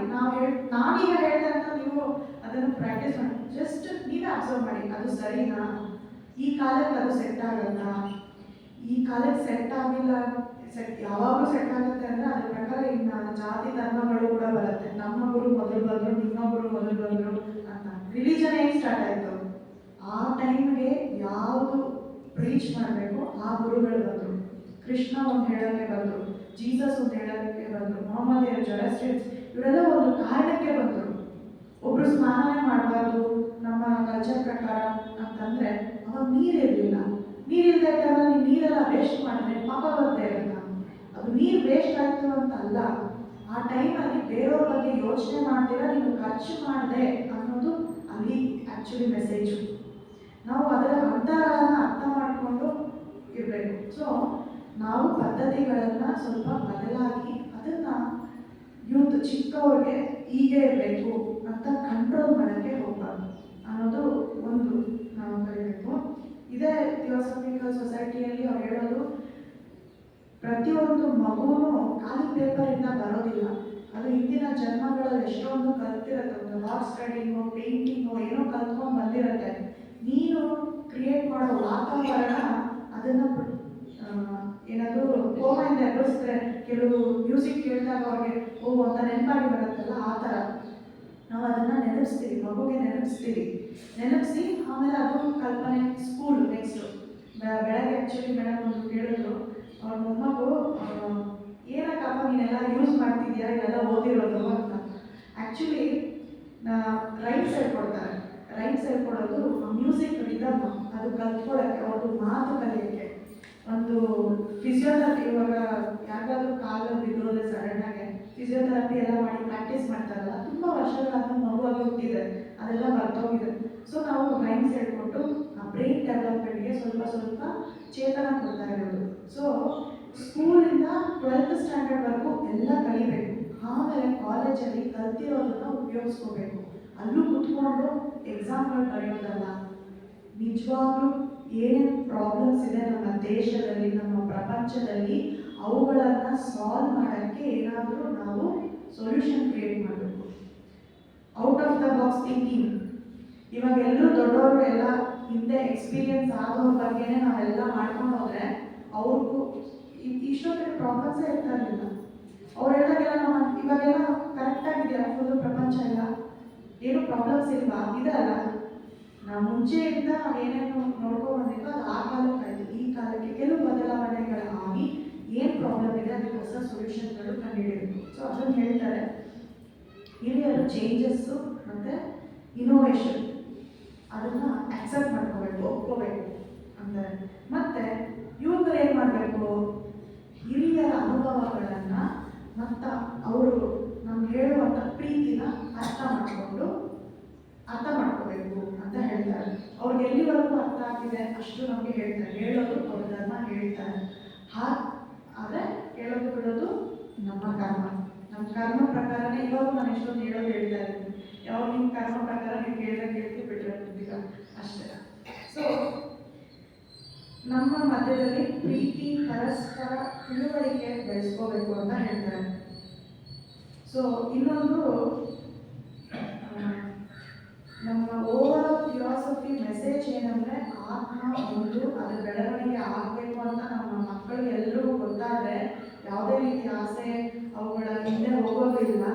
ನಾನೀಗ ಹೇಳಿದೆ ಅಂತ ನೀವು ಅದನ್ನು ಪ್ರಾಕ್ಟೀಸ್ ಮಾಡಿ, ಜಸ್ಟ್ ನೀವೇ ಅಬ್ಸರ್ವ್ ಮಾಡಿ, ಅದು ಸರಿನಾ, ಈ ಕಾಲಕ್ಕೆ ಅದು ಸೆಟ್ ಆಗಲ್ಲ, ಈ ಕಾಲಕ್ಕೆ ಸೆಟ್ ಆಗಿಲ್ಲ. ಯಾವಾಗಲೂ ಸೆಟ್ ಆಗುತ್ತೆ ಅಂದರೆ ಅದ್ರ ಪ್ರಕಾರ ಇನ್ನು ಜಾತಿ ಧರ್ಮಗಳು ಕೂಡ ಬರುತ್ತೆ. ನಮ್ಮ ಗುರು ಮೊದಲು ಬಂದರು, ನಿಮ್ಮ ಗುರು ಮೊದಲು ಬಂದರು ಅಂತ. ರಿಲಿಜನ್ ಹೇಗೆ ಸ್ಟಾರ್ಟ್ ಆಯಿತು? ಆ ಟೈಮ್ಗೆ ಯಾವುದು ಪ್ರೀಚ್ ಮಾಡಬೇಕು ಆ ಗುರುಗಳು ಬಂದರು. ಕೃಷ್ಣ ಒಂದು ಹೇಳೋಕ್ಕೆ ಬಂದರು, ಜೀಸಸ್ ಒಂದು ಹೇಳೋಕ್ಕೆ ಬಂದರು, ಮೊಹಮ್ಮದ್ ಜೊರಾಸ್ಟ್ರಿಯನ್ಸ್ ಇವರೆಲ್ಲ ಒಂದು ಕಾರಣಕ್ಕೆ ಬಂದರು. ಒಬ್ಬರು ಸ್ನಾನನೇ ಮಾಡಬಾರ್ದು ನಮ್ಮ ಕಲ್ಚರ್ ಪ್ರಕಾರ ಅಂತಂದರೆ ಅವಾಗ ನೀರಿರಲಿಲ್ಲ. ನೀರಿಲ್ಲದೆ ಇದ್ದಾಗ ನೀವು ನೀರೆಲ್ಲ ವೇಸ್ಟ್ ಮಾಡಿದ್ರೆ ಪಾಪ ಬರ್ತಾ ಇರಲ್ಲ. ಅದು ನೀರು ವೇಸ್ಟ್ ಆಯಿತು ಅಂತ ಅಲ್ಲ, ಆ ಟೈಮಲ್ಲಿ ಬೇರೆಯವ್ರ ಬಗ್ಗೆ ಯೋಚನೆ ಮಾಡ್ತೀರಾ, ನೀವು ಖರ್ಚು ಮಾಡಿದೆ ಅನ್ನೋದು ಅಲ್ಲಿ ಆ್ಯಕ್ಚುಲಿ ಮೆಸೇಜು. ನಾವು ಅದರ ಅಂತರಗಳನ್ನು ಅರ್ಥ ಮಾಡಿಕೊಂಡು ಇರಬೇಕು. ಸೊ ನಾವು ಪದ್ಧತಿಗಳನ್ನು ಸ್ವಲ್ಪ ಬದಲಾಗಿ ಅದನ್ನು ಯೂತ್ ಚಿಕ್ಕವ್ರಿಗೆ ಹೀಗೆ ಇರಬೇಕು ಅಂತ ಕಂಟ್ರೋಲ್ ಮಾಡೋಕ್ಕೆ ಹೋಗಬಾರ್ದು ಅನ್ನೋದು ಒಂದು ನಾವು ಕಲಿಬೇಕು. ಇದೇ ಥಿಯೋಸಫಿಕಲ್ ಸೊಸೈಟಿಯಲ್ಲಿ ಅವ್ರು ಹೇಳೋದು, ಪ್ರತಿಯೊಂದು ಮಗುವೂ ಖಾಲಿ ಪೇಪರಿಂದ ಬರೋದಿಲ್ಲ, ಅದು ಇಂದಿನ ಜನ್ಮಗಳಲ್ಲಿ ಎಷ್ಟೊಂದು ಕಲ್ತಿರುತ್ತೆ. ಒಂದು ಹಾರ್ಸ್ ರೈಡಿಂಗು, ಪೇಂಟಿಂಗು ಏನೋ ಕಲ್ತ್ಕೊಂಡು ಬಂದಿರುತ್ತೆ. ನೀನು ಕ್ರಿಯೇಟ್ ಮಾಡೋ ವಾತಾವರಣ ಅದನ್ನು ಏನಾದರೂ ಕೋಮದಿಂದ ಎದುರಿಸಿದ್ರೆ, ಕೆಲವು ಮ್ಯೂಸಿಕ್ ಕೇಳಿದಾಗ ಅವ್ರಿಗೆ ಓ ಅಂತ ನೆನಪಾಗಿ ಬರುತ್ತಲ್ಲ, ಆ ಥರ ನಾವು ಅದನ್ನು ನೆನಪಿಸ್ತೀವಿ, ಮಗುಗೆ ನೆನಪಿಸಿ ಆಮೇಲೆ ಅದು ಕಲ್ಪನೆ ಸ್ಕೂಲ್ ನೆಕ್ಸ್ಟು ಬೆಳಗ್ಗೆ ಆ್ಯಕ್ಚುಲಿ ಮೇಡಮ್ ಒಂದು ಕೇಳಿದ್ರು, ಅವ್ರ ಮೊಮ್ಮಗು ಏನಕ್ಕಪ್ಪ ನೀನೆಲ್ಲ ಯೂಸ್ ಮಾಡ್ತಿದ್ಯಾ ಇದೆಲ್ಲ ಓದಿರೋದು ಅಂತ. ಆ್ಯಕ್ಚುಲಿ ರೈಮ್ಸ್ ಹೇಳ್ಕೊಡ್ತಾರೆ. ರೈಮ್ಸ್ ಹೇಳ್ಕೊಡೋದು ಮ್ಯೂಸಿಕ್ ರಿದಮ್, ಅದು ಕಲ್ತ್ಕೊಳ್ಳೋಕ್ಕೆ, ಒಂದು ಮಾತು ಕಲಿಯೋಕ್ಕೆ, ಒಂದು ಫಿಸಿಯೋಥೆರಪಿ. ಇವಾಗ ಯಾರಿಗಾದ್ರೂ ಕಾಲು ಬಿದ್ದೋದ್ರೆ ಸಡನ್ನಾಗೆ ಫಿಸಿಯೋಥೆರಪಿ ಎಲ್ಲ ಮಾಡಿ ಪ್ರಾಕ್ಟೀಸ್ ಮಾಡ್ತಾರಲ್ಲ, ತುಂಬ ವರ್ಷಗಳಾದ್ಮೇಲೆ ಮಗುವಾಗಿ ಹುಟ್ಟಿದೆ, ಅದೆಲ್ಲ ಬರ್ತೋಗಿದೆ. ಸೊ ನಾವು ರೈಮ್ಸ್ ಹೇಳ್ಕೊಟ್ಟು ಆ ಬ್ರೈನ್ ಡೆವಲಪ್ಮೆಂಟ್ಗೆ ಸ್ವಲ್ಪ ಚೇತನ ಕೊಡ್ತಾ ಇರೋದು. ಸೊ ಸ್ಕೂಲಿಂದ 12th ಸ್ಟ್ಯಾಂಡರ್ಡ್ವರೆಗೂ ಎಲ್ಲ ಕಲಿಬೇಕು. ಆಮೇಲೆ ಕಾಲೇಜಲ್ಲಿ ಕಲ್ತಿರೋದನ್ನು ಉಪಯೋಗಿಸ್ಕೋಬೇಕು. ಅಲ್ಲೂ ಕುತ್ಕೊಂಡು ಎಕ್ಸಾಮ್ಗಳು ಬರೆಯೋದಲ್ಲ, ನಿಜವಾಗ್ಲೂ ಏನೇನು ಪ್ರಾಬ್ಲಮ್ಸ್ ಇದೆ ನಮ್ಮ ದೇಶದಲ್ಲಿ, ನಮ್ಮ ಪ್ರಪಂಚದಲ್ಲಿ, ಅವುಗಳನ್ನು ಸಾಲ್ವ್ ಮಾಡೋಕ್ಕೆ ಏನಾದರೂ ನಾವು ಸೊಲ್ಯೂಷನ್ ಕ್ರಿಯೇಟ್ ಮಾಡಬೇಕು. Out of the box thinking. ಇವಾಗ ಎಲ್ಲರೂ ದೊಡ್ಡವರು ಎಲ್ಲ ಹಿಂದೆ ಎಕ್ಸ್ಪೀರಿಯನ್ಸ್ ಆದವ್ರ ಬಗ್ಗೆನೇ ನಾವೆಲ್ಲ ಮಾಡ್ಕೊಂಡು ಹೋದರೆ ಅವ್ರಿಗೂ ಇಷ್ಟೊಂದು ಪ್ರಾಬ್ಲಮ್ಸೇ ಇರ್ತಾ ಇರಲಿಲ್ಲ. ಅವ್ರು ಹೇಳಿದಾಗೆಲ್ಲ ನಾವು ಇವಾಗೆಲ್ಲ ಕರೆಕ್ಟಾಗಿದೆಯಾ ಫುಲ್ಲು ಪ್ರಪಂಚ ಎಲ್ಲ, ಏನು ಪ್ರಾಬ್ಲಮ್ಸ್ ಇಲ್ವಾ? ಇದಲ್ಲ, ನಾವು ಮುಂಚೆಯಿಂದ ಏನೇನು ನೋಡ್ಕೊಂಡು ಬಂದಿದ್ದೋ ಅದು ಆ ಕಾಲಕ್ಕಾಯಿತು. ಈ ಕಾಲಕ್ಕೆ ಕೆಲವು ಬದಲಾವಣೆಗಳಾಗಿ ಏನು ಪ್ರಾಬ್ಲಮ್ ಇದೆ ಅದಕ್ಕೆ ಹೊಸ ಸೊಲ್ಯೂಷನ್ಗಳು ಕಂಡುಹಿಡಿಯಬೇಕು. ಸೊ ಅದನ್ನು ಹೇಳ್ತಾರೆ, ಹಿರಿಯರು ಚೇಂಜಸ್ಸು ಮತ್ತು ಇನೋವೇಷನ್ ಅದನ್ನು ಆಕ್ಸೆಪ್ಟ್ ಮಾಡ್ಕೋಬೇಕು, ಒಪ್ಕೋಬೇಕು ಅಂತಾರೆ. ಮತ್ತು ಯುವಕರು ಏನು ಮಾಡಬೇಕು, ಹಿರಿಯರ ಅನುಭವಗಳನ್ನು ಮತ್ತು ಅವರು ನಮ್ಗೆ ಹೇಳುವಂಥ ಪ್ರೀತಿನ ಅರ್ಥ ಮಾಡ್ಕೋಬೇಕು ಅಂತ ಹೇಳ್ತಾರೆ. ಅವ್ರಿಗೆ ಎಲ್ಲಿವರೆಗೂ ಅರ್ಥ ಆಗಿದೆ ಅಷ್ಟು ನಮಗೆ ಹೇಳ್ತಾರೆ. ಹೇಳೋದು ಅವ್ರ ಧರ್ಮ ಹೇಳ್ತಾರೆ. ಆದರೆ ಕೇಳೋದು ಬಿಡೋದು ನಮ್ಮ ಕರ್ಮ ಪ್ರಕಾರನೇ. ಇವಾಗ ನಾನು ಎಷ್ಟೊಂದು ಹೇಳೋದು ಹೇಳ್ತಾ ಇದ್ದೀನಿ, ಯಾವಾಗ ನಿಮ್ಮ ಕರ್ಮ ಪ್ರಕಾರ ನೀವು ಕೇಳ್ತೀವಿ ಬಿಟ್ಟಿರ್ತೀರ ಅಷ್ಟೇ. ಸೊ ನಮ್ಮ ಮಧ್ಯದಲ್ಲಿ ಪ್ರೀತಿ, ಪರಸ್ಪರ ತಿಳುವಳಿಕೆ ಬೆಳೆಸ್ಕೋಬೇಕು ಅಂತ ಹೇಳ್ತಾರೆ. ಸೊ ಇನ್ನೊಂದು ನಮ್ಮ ಓವರ್ ಥಿಯಾಸಫಿ ಮೆಸೇಜ್ ಏನಂದರೆ, ಆತ್ಮ ಒಂದು ಅದರ ಬೆಳವಣಿಗೆ ಆಗಬೇಕು ಅಂತ ನಮ್ಮ ಮಕ್ಕಳಿಗೆ ಎಲ್ಲರಿಗೂ ಗೊತ್ತಾದರೆ ಯಾವುದೇ ರೀತಿ ಆಸೆ ಅವುಗಳ ಹಿಂದೆ ಹೋಗೋದಿಲ್ಲ.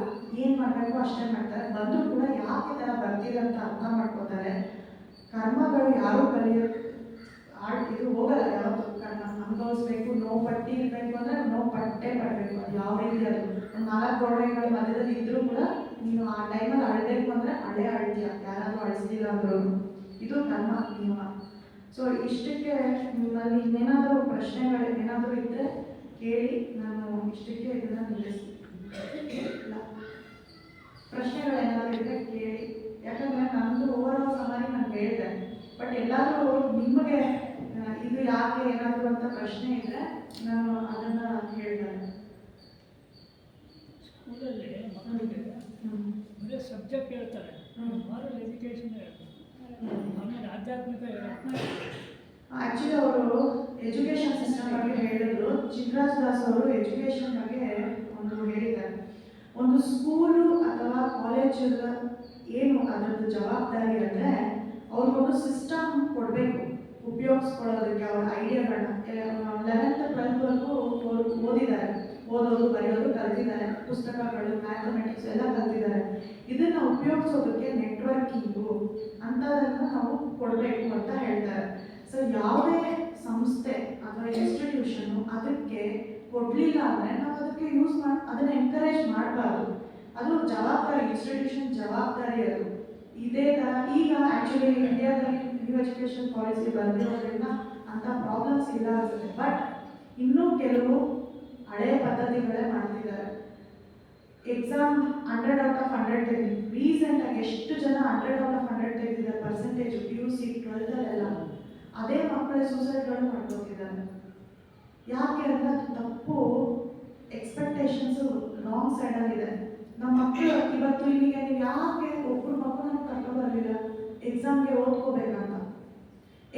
ಏನು ಮಾಡಬೇಕು ಅಷ್ಟೇ ಮಾಡ್ತಾರೆ. ಬಂದರೂ ಕೂಡ ಯಾಕೆ ಥರ ಬರ್ತಿದೆ ಅಂತ ಅರ್ಥ ಮಾಡ್ಕೋತಾರೆ. ಕರ್ಮಗಳು ಯಾರೂ ಇದು ಹೋಗಲ್ಲ. ಯಾವತ್ತು ಕರ್ಮ ಅನುಭವಿಸ್ಬೇಕು, ನೋವು ಪಟ್ಟಿ ಇರಬೇಕು ಅಂದರೆ ನೋವು ಪಟ್ಟೇ ಪಡಬೇಕು. ಅದು ಯಾವ ರೀತಿ ಅದು ಒಂದು 4 ಗೋಡೆಗಳ ಮಧ್ಯದಲ್ಲಿ ಇದ್ದರೂ ಕೂಡ ನೀನು ಆ ಟೈಮಲ್ಲಿ ಅಳಬೇಕು ಅಂದರೆ ಅಳ್ತೀಯ, ಯಾರಾದರೂ ಅಳಿಸ್ಲಿಲ್ಲ ಅಂದರು. ಇದು ಕರ್ಮ ನಿಯಮ. ಸೊ ಇಷ್ಟಕ್ಕೆ ನಿಮ್ಮಲ್ಲಿ ಇನ್ನೇನಾದರೂ ಪ್ರಶ್ನೆಗಳು ಏನಾದರೂ ಇದ್ದರೆ ಕೇಳಿ, ನಾನು ಇಷ್ಟಕ್ಕೆ ಇದನ್ನು ನಿಲ್ಲಿಸ್ತೀನಿ. ಪ್ರಶ್ನೆಗಳೇನಾದರೂ ಇದ್ದರೆ ಕೇಳಿ, ಯಾಕಂದರೆ ನಮ್ಮದು ಓವರಾಲ್ ಸಮಾರಿ ನಾನು ಹೇಳಿದೆ. ಬಟ್ ಎಲ್ಲಾದರೂ ನಿಮಗೆ ಇದು ಯಾಕೆ ಏನಾದರೂ ಅಂತ ಪ್ರಶ್ನೆ ಇದ್ದರೆ ನಾನು ಅದನ್ನು ಹೇಳ್ತೇನೆ. ಸ್ಕೂಲಲ್ಲಿ ಮಕ್ಕಳಿಗೆ ಬರೀ ಸಬ್ಜೆಕ್ಟ್ ಹೇಳ್ತಾರೆ, ಮಾರಲ್ ಎಜುಕೇಷನ್ ಹೇಳ್ತಾರೆ, ಆಮೇಲೆ ಆಧ್ಯಾತ್ಮಿಕ ಆ್ಯಕ್ಚುಲಿ ಅವರು ಎಜುಕೇಷನ್ ಸಿಸ್ಟಮ್ ಬಗ್ಗೆ ಹೇಳಿದ್ರು. ಚಿನ್ರಾಜ್ ದಾಸ್ ಅವರು ಎಜುಕೇಷನ್ ಬಗ್ಗೆ ಒಂದು ಹೇಳಿದ್ದಾರೆ. ಒಂದು ಸ್ಕೂಲು ಅಥವಾ ಕಾಲೇಜು ಏನು ಅದರದ್ದು ಜವಾಬ್ದಾರಿ ಅಂದರೆ, ಅವ್ರಿಗೊಂದು ಸಿಸ್ಟಮ್ ಕೊಡಬೇಕು ಉಪಯೋಗಿಸ್ಕೊಳ್ಳೋದಕ್ಕೆ. ಅವ್ರ ಐಡಿಯಾಗಳನ್ನ 11th 12thವರೆಗೂ ಅವರು ಓದಿದ್ದಾರೆ, ಓದೋದು ಬರೆಯೋದು ಕಲ್ತಿದ್ದಾರೆ, ಪುಸ್ತಕಗಳು, ಮ್ಯಾಥಮೆಟಿಕ್ಸ್ ಎಲ್ಲ ಕಲ್ತಿದ್ದಾರೆ. ಇದನ್ನು ಉಪಯೋಗಿಸೋದಕ್ಕೆ ನೆಟ್ವರ್ಕಿಂಗು ಅಂಥದನ್ನು ನಾವು ಕೊಡಬೇಕು ಅಂತ ಹೇಳ್ತಾರೆ. ಸೊ ಯಾವುದೇ ಸಂಸ್ಥೆ ಅಥವಾ ಇನ್ಸ್ಟಿಟ್ಯೂಷನ್ನು ಅದಕ್ಕೆ ಕೊಡಲಿಲ್ಲ ಅಂದರೆ ನಾವು ಅದಕ್ಕೆ ಅದನ್ನು ಎಂಕರೇಜ್ ಮಾಡಬಾರ್ದು. ಅದು ಜವಾಬ್ದಾರಿ, ಇನ್ಸ್ಟಿಟ್ಯೂಷನ್ ಜವಾಬ್ದಾರಿ ಅದು. ಇದೇ ಥರ ಈಗ ಆ್ಯಕ್ಚುಲಿ ಇಂಡಿಯಾದಲ್ಲಿ ನ್ಯೂ ಎಜುಕೇಷನ್ ಪಾಲಿಸಿ ಬಂದಿರೋದ್ರಿಂದ ಅಂಥ ಪ್ರಾಬ್ಲಮ್ಸ್ ಇಲ್ಲ ಅನ್ಸುತ್ತೆ. ಬಟ್ ಇನ್ನೂ ಕೆಲವು ಹಳೆ ಪದ್ಧತಿಗಳೇ ಮಾಡ್ತಿದ್ದಾರೆ. ಎಕ್ಸಾಮ್ 100 out of 100 ತೆಗೆದು ರೀಸೆಂಟಾಗಿ ಎಷ್ಟು ಜನ 100 out of 100 ತೆಗೆದಿದ್ದಾರೆ ಪರ್ಸೆಂಟೇಜು PUC 12th ಎಲ್ಲ. ಅದೇ ಮಕ್ಕಳೇ ಸೂಸೈಡ್ಗಳು ಮಾಡ್ಕೊತಿದ್ದಾರೆ. ಯಾಕೆ ಅಂದರೆ ಅದು ತಪ್ಪು ಎಕ್ಸ್ಪೆಕ್ಟೇಷನ್ಸು ರಾಂಗ್ ಸೈಡಲ್ಲಿದೆ. ನಮ್ಮ ಮಕ್ಕಳು ಇವತ್ತು ಇಲ್ಲಿಗೆ ನೀವು ಯಾಕೆ ಒಬ್ಬರು ಮಕ್ಕಳನ್ನ ಕರ್ಕೊಂಡ್ಬರಲಿಲ್ಲ ಎಕ್ಸಾಮ್ಗೆ ಓದ್ಕೋಬೇಕಂತ?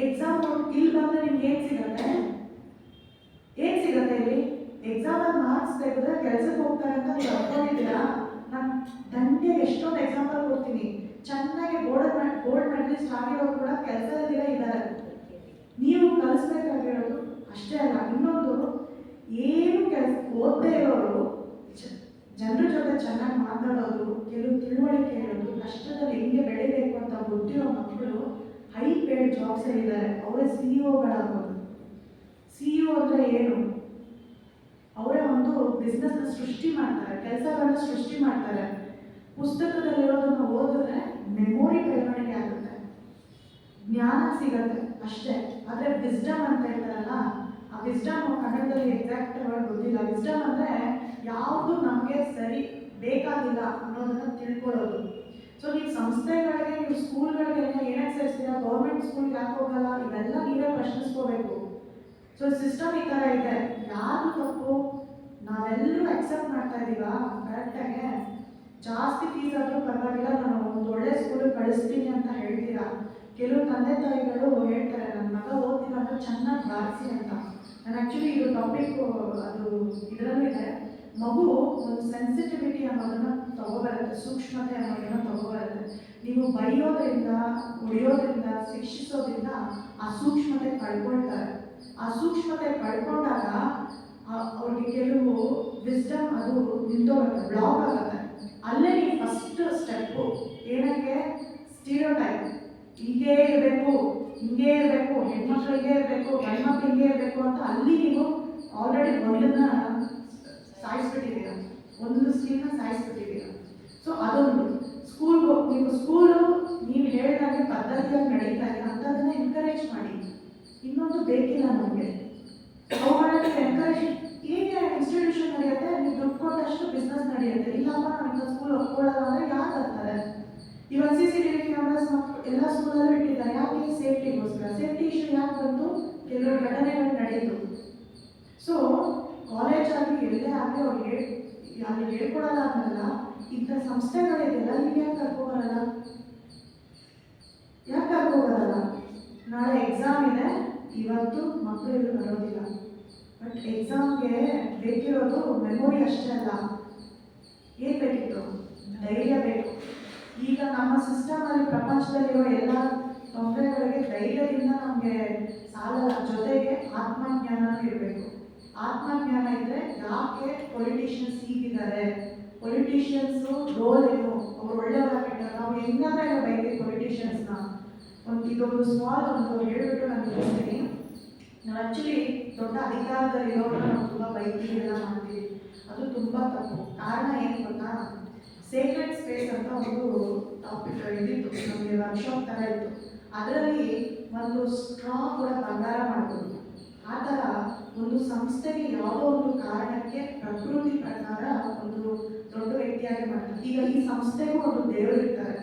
ಎಕ್ಸಾಮ್ ಇಲ್ಲಿ ಬಂದರೆ ನಿಮ್ಗೆ ಏನು ಸಿಗತ್ತೆ? ಏನು ಸಿಗತ್ತೆ ಇಲ್ಲಿ? ಎಕ್ಸಾಮಲ್ಲಿ ಮಾರ್ಕ್ಸ್ ತೆಗೆದ್ರೆ ಕೆಲ್ಸಕ್ಕೆ ಹೋಗ್ತಾರೆ ಅಂತ ನೀವು ಅನ್ಕೊಂಡಿದ್ದೀರಾ? ನಾನು ದಂಡಿಗೆ ಎಷ್ಟೊಂದು ಎಕ್ಸಾಂಪಲ್ ಕೊಡ್ತೀನಿ. ಚೆನ್ನಾಗಿ ಗೋಲ್ಡ್ ಮೆಡಲಿಸ್ಟ್ ಆಗಿರೋರು ಕೂಡ ಕೆಲಸದಲ್ಲಿರೇ ಇದ್ದಾರೆ. ನೀವು ಕಲಿಸ್ಬೇಕಾಗಿರೋದು ಅಷ್ಟೇ ಅಲ್ಲ, ಇನ್ನೊಂದು ಏನು ಕೆಲಸ ಓದದೇ ಇರೋರು ಜನರ ಜೊತೆ ಚೆನ್ನಾಗಿ ಮಾತಾಡೋದು, ಕೆಲವು ತಿಳುವಳಿಕೆ ಇರೋದು, ಕಷ್ಟದಲ್ಲಿ ಹೆಂಗೆ ಬೆಳಿಬೇಕು ಅಂತ ಗೊತ್ತಿರೋ ಮಕ್ಕಳು ಹೈ ಪೇಡ್ ಜಾಬ್ಸ್ ಇದ್ದಾರೆ. ಅವರೇ CEO CEO ಅಂದರೆ ಏನು? ಅವರೇ ಒಂದು ಬಿಸ್ನೆಸ್ನ ಸೃಷ್ಟಿ ಮಾಡ್ತಾರೆ, ಕೆಲಸಗಳನ್ನ ಸೃಷ್ಟಿ ಮಾಡ್ತಾರೆ. ಪುಸ್ತಕದಲ್ಲಿರೋದನ್ನ ಓದಿದ್ರೆ ಮೆಮೊರಿ ಬೆಳವಣಿಗೆ ಆಗುತ್ತೆ, ಜ್ಞಾನ ಸಿಗತ್ತೆ ಅಷ್ಟೇ. ಆದರೆ ವಿಸ್ಡಮ್ ಅಂತ ಹೇಳ್ತಾರಲ್ಲ, ಆ ವಿಸ್ಡಮ್ ಕನ್ನಡದಲ್ಲಿ ಎಕ್ಸಾಕ್ಟ್ ವರ್ಡ್ ಗೊತ್ತಿಲ್ಲ. ವಿಸ್ಡಮ್ ಅಂದರೆ ಯಾವುದು ನಮಗೆ ಸರಿ ಬೇಕಾಗಿಲ್ಲ ಅನ್ನೋದನ್ನ ತಿಳ್ಕೊಳ್ಳೋದು. ಸೊ ನೀವು ಸಂಸ್ಥೆಗಳಿಗೆ, ನೀವು ಸ್ಕೂಲ್ಗಳಿಗೆಲ್ಲ ಏನಕ್ಕೆ ಸೇರಿಸ್ತೀರಾ? ಗೌರ್ಮೆಂಟ್ ಸ್ಕೂಲ್ಗೆ ಯಾಕೆ ಹೋಗಲ್ಲ? ಇವೆಲ್ಲ ನೀವೇ ಪ್ರಶ್ನಿಸ್ಕೋಬೇಕು. ಸೊ ಸಿಸ್ಟಮ್ ಈ ಥರ ಇದೆ. ಯಾರು ತಪ್ಪು? ನಾವೆಲ್ಲರೂ ಅಕ್ಸೆಪ್ಟ್ ಮಾಡ್ತಾ ಇದ್ದೀವಾ ಕರೆಕ್ಟಾಗಿ? ಜಾಸ್ತಿ ಫೀಸ್ ಆದರೂ ಪರವಾಗಿಲ್ಲ, ನಾನು ಒಂದು ಒಳ್ಳೆ ಸ್ಕೂಲಿಗೆ ಕಳಿಸ್ತೀನಿ ಅಂತ ಹೇಳ್ತೀರಾ. ಕೆಲವು ತಂದೆ ತಾಯಿಗಳು ಹೇಳ್ತಾರೆ, ನನ್ನ ಮಗ ಓದ್ತಿರೋದು ಚೆನ್ನಾಗಿ ಬಾರಿಸಿ ಅಂತ. ನಾನು ಆ್ಯಕ್ಚುಲಿ ಇದು ಟಾಪಿಕ್ಕು ಅದು ಇದರಲ್ಲೂ ಇದೆ. ಮಗು ಒಂದು ಸೆನ್ಸಿಟಿವಿಟಿ ಅನ್ನೋದನ್ನು ತಗೋಬರುತ್ತೆ, ಸೂಕ್ಷ್ಮತೆ ಅನ್ನೋದನ್ನು ತಗೋಬರುತ್ತೆ. ನೀವು ಬೈಯೋದ್ರಿಂದ, ಹೊಡೆಯೋದ್ರಿಂದ, ಶಿಕ್ಷಿಸೋದ್ರಿಂದ ಆ ಸೂಕ್ಷ್ಮತೆ ಕಳ್ಕೊಳ್ತಾರೆ. ಆ ಸೂಕ್ಷ್ಮತೆ ಕಳ್ಕೊಂಡಾಗ ಅವ್ರಿಗೆ ಕೆಲವು ವಿಸ್ಡಮ್ ಅದು ನಿಂತೋಗುತ್ತೆ, ಬ್ಲಾಕ್ ಆಗುತ್ತೆ. ಅಲ್ಲೇ ನೀವು ಫಸ್ಟ್ ಸ್ಟೆಪ್ಪು ಏನಕ್ಕೆ? ಸ್ಟೀರಿಯೋಟೈಪ್, ಹೀಗೇ ಇರಬೇಕು, ಹಿಂಗೇ ಇರಬೇಕು, ಹೆಣ್ಮಕ್ಳು ಹಿಂಗೇ ಇರಬೇಕು, ಗಂಡ್ಮಕ್ಳು ಹಿಂಗೇ ಇರಬೇಕು ಅಂತ ಅಲ್ಲಿ ನೀವು ಆಲ್ರೆಡಿ ಒಂದನ್ನ ಸಾಯಿಸ್ಬಿಟ್ಟಿದ್ದೀರ, ಒಂದು ಸ್ಕಿಲ್ನ ಸಾಯಿಸ್ಬಿಟ್ಟಿದ್ದೀರ. ಸೊ ಅದೊಂದು ನೀವು ಸ್ಕೂಲು ನೀವು ಹೇಳಿದಾಗೆ ಪದ್ಧತಿಯಾಗಿ ನಡೀತಾ ಇದೆ ಅಂಥದನ್ನ ಎನ್ಕರೇಜ್ ಮಾಡಿ. ಇನ್ನೊಂದು ಬೇಕಿಲ್ಲ ನಮಗೆ, ಅವುಗಳಲ್ಲಿ ಎನ್ಕರೇಜ್. ಹೇಗೆ ಇನ್ಸ್ಟಿಟ್ಯೂಷನ್ ನಡೆಯುತ್ತೆ? ನೀವು ದುಡ್ಡು ಕೊಟ್ಟಷ್ಟು ಬಿಸ್ನೆಸ್ ನಡೆಯುತ್ತೆ. ಇಲ್ಲಪ್ಪ ನಾವು ಇಂಥ ಸ್ಕೂಲ್ ಒಪ್ಕೊಳ್ಳಲ್ಲ ಅಂದರೆ ಯಾರು ಬರ್ತಾರೆ? ಇವಾಗ CCTV ಕ್ಯಾಮ್ರಾಸ್ ಎಲ್ಲ ಸ್ಕೂಲಲ್ಲೂ ಇಟ್ಟಿದ್ದಾರೆ. ಯಾಕೆ? ಸೇಫ್ಟಿಗೋಸ್ಕರ. ಸೇಫ್ಟಿ ಇಶ್ಯೂ ಯಾಕೆ ಬಂತು? ಕೆಲವು ಘಟನೆಗಳು ನಡೀತು. ಸೊ ಕಾಲೇಜಾಗಲಿ ಎಲ್ಲೇ ಆಗಲಿ ಅವ್ರಿಗೆ ಅಲ್ಲಿ ಹೇಳ್ಕೊಡಲ್ಲ ಅನ್ನಲ್ಲ, ಇಂಥ ಸಂಸ್ಥೆಗಳಿದೆಯಲ್ಲ, ಇಲ್ಲಿ ಯಾಕೆ ಕರ್ಕೊಬರಲ್ಲ? ಯಾಕೆ ಕರ್ಕೊಬರಲ್ಲ? ನಾಳೆ ಎಕ್ಸಾಮ್ ಇದೆ, ಇವತ್ತು ಮಕ್ಕಳು ಇಲ್ಲಿ ಬರೋದಿಲ್ಲ. ಬಟ್ ಎಕ್ಸಾಮ್ಗೆ ಬೇಕಿರೋದು ಮೆಮೊರಿ ಅಷ್ಟೇ ಅಲ್ಲ, ಏನು ಬೇಕಿತ್ತು? ಧೈರ್ಯ ಬೇಕು. ಈಗ ನಮ್ಮ ಸಿಸ್ಟಮಲ್ಲಿ ಪ್ರಪಂಚದಲ್ಲಿರೋ ಎಲ್ಲ ತೊಂದರೆಗಳಿಗೆ ಧೈರ್ಯದಿಂದ ನಮಗೆ ಸಾಲಲ್ಲ, ಜೊತೆಗೆ ಆತ್ಮಜ್ಞಾನನೂ ಇರಬೇಕು. ಆತ್ಮಜ್ಞಾನ ಇದ್ದರೆ ಯಾಕೆ ಪೊಲಿಟಿಷಿಯನ್ಸ್ ಹೀಗಿದ್ದಾರೆ, ಪೊಲಿಟಿಷಿಯನ್ಸು ರೋಲ್ ಏನು, ಅವ್ರು ಒಳ್ಳೆಯವರಾಗಿದ್ದಾರೆ, ನಾವು ಹೆಂಗಾದ್ರೆ ಬೈತೀವಿ ಪೊಲಿಟಿಷಿಯನ್ಸ್ನ. ಇದೊಂದು ಸ್ಮಾಲ್ ಒಂದು ಹೇಳ್ಬಿಟ್ಟು ನಾನು ತಿಳಿಸ್ತೀನಿ. ನಾವು ಆ್ಯಕ್ಚುಲಿ ದೊಡ್ಡ ಅಧಿಕಾರದಲ್ಲಿರೋರನ್ನ ನಾವು ತುಂಬ ಬೈತೀವಿ, ಎಲ್ಲ ಮಾಡ್ತೀವಿ. ಅದು ತುಂಬ ತಪ್ಪು. ಕಾರಣ ಏನು ಗೊತ್ತಾ? ಸೇಕ್ರೆಡ್ ಸ್ಪೇಸ್ ಅಂತ ಒಂದು ಟಾಪಿಕ್ ಇದಿತ್ತು, ನಮಗೆ ವರ್ಕ್ಶಾಪ್ ಥರ ಇತ್ತು. ಅದರಲ್ಲಿ ಒಂದು ಸ್ಟ್ರಾ ಕೂಡ ಬಂಗಾರ ಮಾಡ್ಬೋದು. ಆ ಥರ ಒಂದು ಸಂಸ್ಥೆಗೆ ಯಾವುದೋ ಒಂದು ಕಾರಣಕ್ಕೆ ಪ್ರಕೃತಿ ಪ್ರಕಾರ ಒಂದು ದೊಡ್ಡ ವ್ಯಕ್ತಿಯಾಗಿ ಮಾಡ್ತಾರೆ. ಈಗ ಈ ಸಂಸ್ಥೆಗೂ ಒಂದು ದೇವರು ಇರ್ತಾರೆ.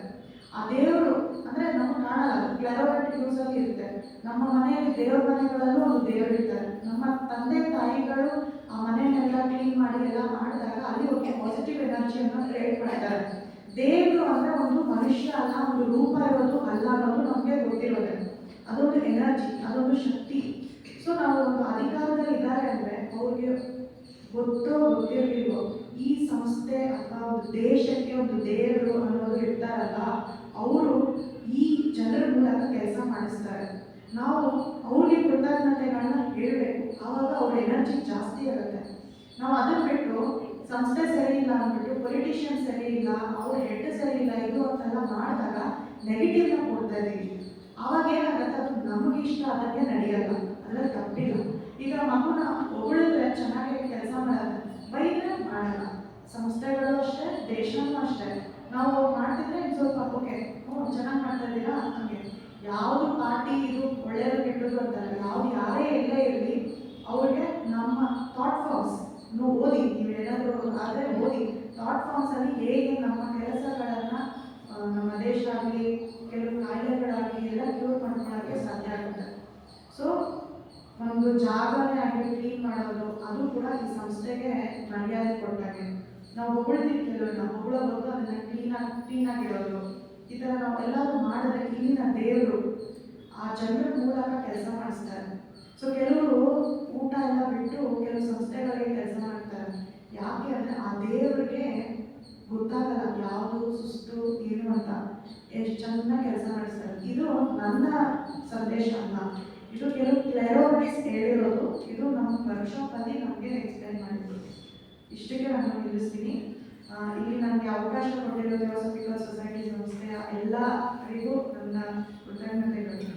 ಆ ದೇವರು ಅಂದರೆ ನಮಗೆ ಕಾಣಲ್ಲ, ಕ್ಲರವೆಂಟ್ ನ್ಯೂಸಲ್ಲಿ ಇರುತ್ತೆ. ನಮ್ಮ ಮನೆಯಲ್ಲಿ ದೇವ್ರ ಮನೆಗಳಲ್ಲೂ ಒಂದು ದೇವರು ಇರ್ತಾರೆ. ನಮ್ಮ ತಂದೆ ತಾಯಿಗಳು ಆ ಮನೆಯನ್ನೆಲ್ಲ ಕ್ಲೀನ್ ಮಾಡಿ ಎಲ್ಲ ಮಾಡಿದಾಗ ಅಲ್ಲಿ ಒಂದು ಪಾಸಿಟಿವ್ ಎನರ್ಜಿಯನ್ನು ಕ್ರಿಯೇಟ್ ಮಾಡ್ತಾರೆ. ದೇವರು ಅಂದರೆ ಒಂದು ಮನುಷ್ಯ ಅಲ್ಲ, ಒಂದು ರೂಪ ಇರೋದು ಅಲ್ಲ ಅನ್ನೋದು ನಮಗೆ ಗೊತ್ತಿರೋದೆ. ಅದೊಂದು ಎನರ್ಜಿ, ಅದೊಂದು ಶಕ್ತಿ. ಸೊ ನಾವು ಒಂದು ಅಧಿಕಾರದಲ್ಲಿ ಇದ್ದಾರೆ ಅಂದರೆ ಅವ್ರಿಗೆ ಗೊತ್ತಿರಲಿಲ್ವೋ ಈ ಸಂಸ್ಥೆ ಅಥವಾ ಒಂದು ದೇಶಕ್ಕೆ ಒಂದು ದೇವರು ಅನ್ನೋದು ಇರ್ತಾರಲ್ಲ, ಅವರು ಈ ಜನರ ಮೂಲಕ ಕೆಲಸ ಮಾಡಿಸ್ತಾರೆ. ನಾವು ಅವ್ರಿಗೆ ಕೃತಜ್ಞತೆಗಳನ್ನ ಹೇಳಬೇಕು, ಆವಾಗ ಅವ್ರ ಎನರ್ಜಿ ಜಾಸ್ತಿ ಆಗುತ್ತೆ. ನಾವು ಅದನ್ನು ಬಿಟ್ಟು ಸಂಸ್ಥೆ ಸರಿ ಇಲ್ಲ ಅಂದ್ಬಿಟ್ಟು, ಪೊಲಿಟಿಷಿಯನ್ ಸರಿ ಇಲ್ಲ, ಅವ್ರ ಹೆಡ್ ಸರಿ ಇಲ್ಲ, ಇದು ಅಂತೆಲ್ಲ ಮಾಡಿದಾಗ ನೆಗೆಟಿವ್ನ ಕೊಡ್ತಾ ಇದ್ದೀವಿ. ಆವಾಗ ಏನಾಗುತ್ತೆ? ಅದು ನಮಗೆ ಇಷ್ಟ ಆದಂಗೆ ನಡೆಯಲ್ಲ, ಅದರಲ್ಲಿ ತಪ್ಪಿಲ್ಲ. ಈಗ ಮಗುನ ಹೊಗಳಿದ್ರೆ ಚೆನ್ನಾಗಿ ಕೆಲಸ ಮಾಡಲ್ಲ, ಬೈದ್ರೆ ಮಾಡಲ್ಲ. ಸಂಸ್ಥೆಗಳು ಅಷ್ಟೇ, ದೇಶನೂ ಅಷ್ಟೇ. ನಾವು ಮಾಡ್ತಿದ್ರೆ ಇನ್ನು ಸ್ವಲ್ಪ ಓಕೆ, ಚೆನ್ನಾಗಿ ಮಾಡ್ತಾ ಇದ್ದೀರಾ ಹಂಗೆ. ಯಾವುದು ಪಾರ್ಟಿ ಇದು ಒಳ್ಳೆಯದು ಕೆಟ್ಟದ್ದು ಅಂತಾರೆ, ಯಾರೇ ಎಲ್ಲೇ ಇರಲಿ ಅವ್ರಿಗೆ ನಮ್ಮ ಥಾಟ್ ಫಾರ್ಮ್ಸ್ ಓದಿ, ನೀವೇನಾದರೂ ಆದರೆ ಓದಿ. ಥಾಟ್ ಫಾರ್ಮ್ಸಲ್ಲಿ ಹೇಗೆ ನಮ್ಮ ಕೆಲಸಗಳನ್ನು ನಮ್ಮ ದೇಶ ಆಗಲಿ ಕೆಲವು ಕಾಯಿಲೆಗಳಾಗಲಿ ಎಲ್ಲ ಕ್ಯೂರ್ ಮಾಡ್ಕೊಳ್ಳೋಕ್ಕೆ ಸಾಧ್ಯ ಆಗುತ್ತೆ. ಸೊ ಒಂದು ಜಾಗನೇ ಆಗಲಿ ನೀಟಾಗಿ ಕ್ಲೀನ್ ಮಾಡೋದು ಅದು ಕೂಡ ಈ ಸಂಸ್ಥೆಗೆ ಮರ್ಯಾದೆ ಕೊಟ್ಟಾಗೆ. ನಾವು ಹೊಗಳ್ತೀವಿ ಕೆಲವ್ರನ್ನ, ಹೊಗಳೋದು ಅದನ್ನ ಕ್ಲೀನಾಗಿರೋದು, ಈ ಥರ ನಾವು ಎಲ್ಲರೂ ಮಾಡಿದ್ರೆ ಇಲ್ಲಿನ ದೇವರು ಆ ಜನರ ಮೂಲಕ ಕೆಲಸ ಮಾಡಿಸ್ತಾರೆ. ಸೊ ಕೆಲವರು ಊಟ ಎಲ್ಲ ಬಿಟ್ಟು ಕೆಲವು ಸಂಸ್ಥೆಗಳಿಗೆ ಕೆಲಸ ಮಾಡ್ತಾರೆ. ಯಾಕೆ ಅಂದರೆ ಆ ದೇವರಿಗೆ ಗೊತ್ತಾಗಲ್ಲ ಯಾವುದು ಸುಸ್ತು ಏನು ಅಂತ, ಎಷ್ಟು ಚೆನ್ನಾಗಿ ಕೆಲಸ ಮಾಡಿಸ್ತಾರೆ. ಇದು ನನ್ನ ಸಂದೇಶ ಅಲ್ಲ, ಇದು ಕೆಲವು ಕ್ಲೆರೋಟಿಸ್ ಹೇಳಿರೋದು, ಇದು ನಮ್ಮ ವರ್ಕ್ಶಾಪಲ್ಲಿ ನಮಗೆ ಎಕ್ಸ್ಪ್ಲೈನ್ ಮಾಡಿದ್ರು. ಇಷ್ಟಕ್ಕೆ ನಾನು ನಿಲ್ಲಿಸ್ತೀನಿ. ಇಲ್ಲಿ ನನಗೆ ಅವಕಾಶ ಕೊಟ್ಟಿರೋ ಥಿಯೋಸಫಿಕಲ್ ಸೊಸೈಟಿ ಸಂಸ್ಥೆಯ ಎಲ್ಲರಿಗೂ ನನ್ನ ಕೃತಜ್ಞತೆಗಳು.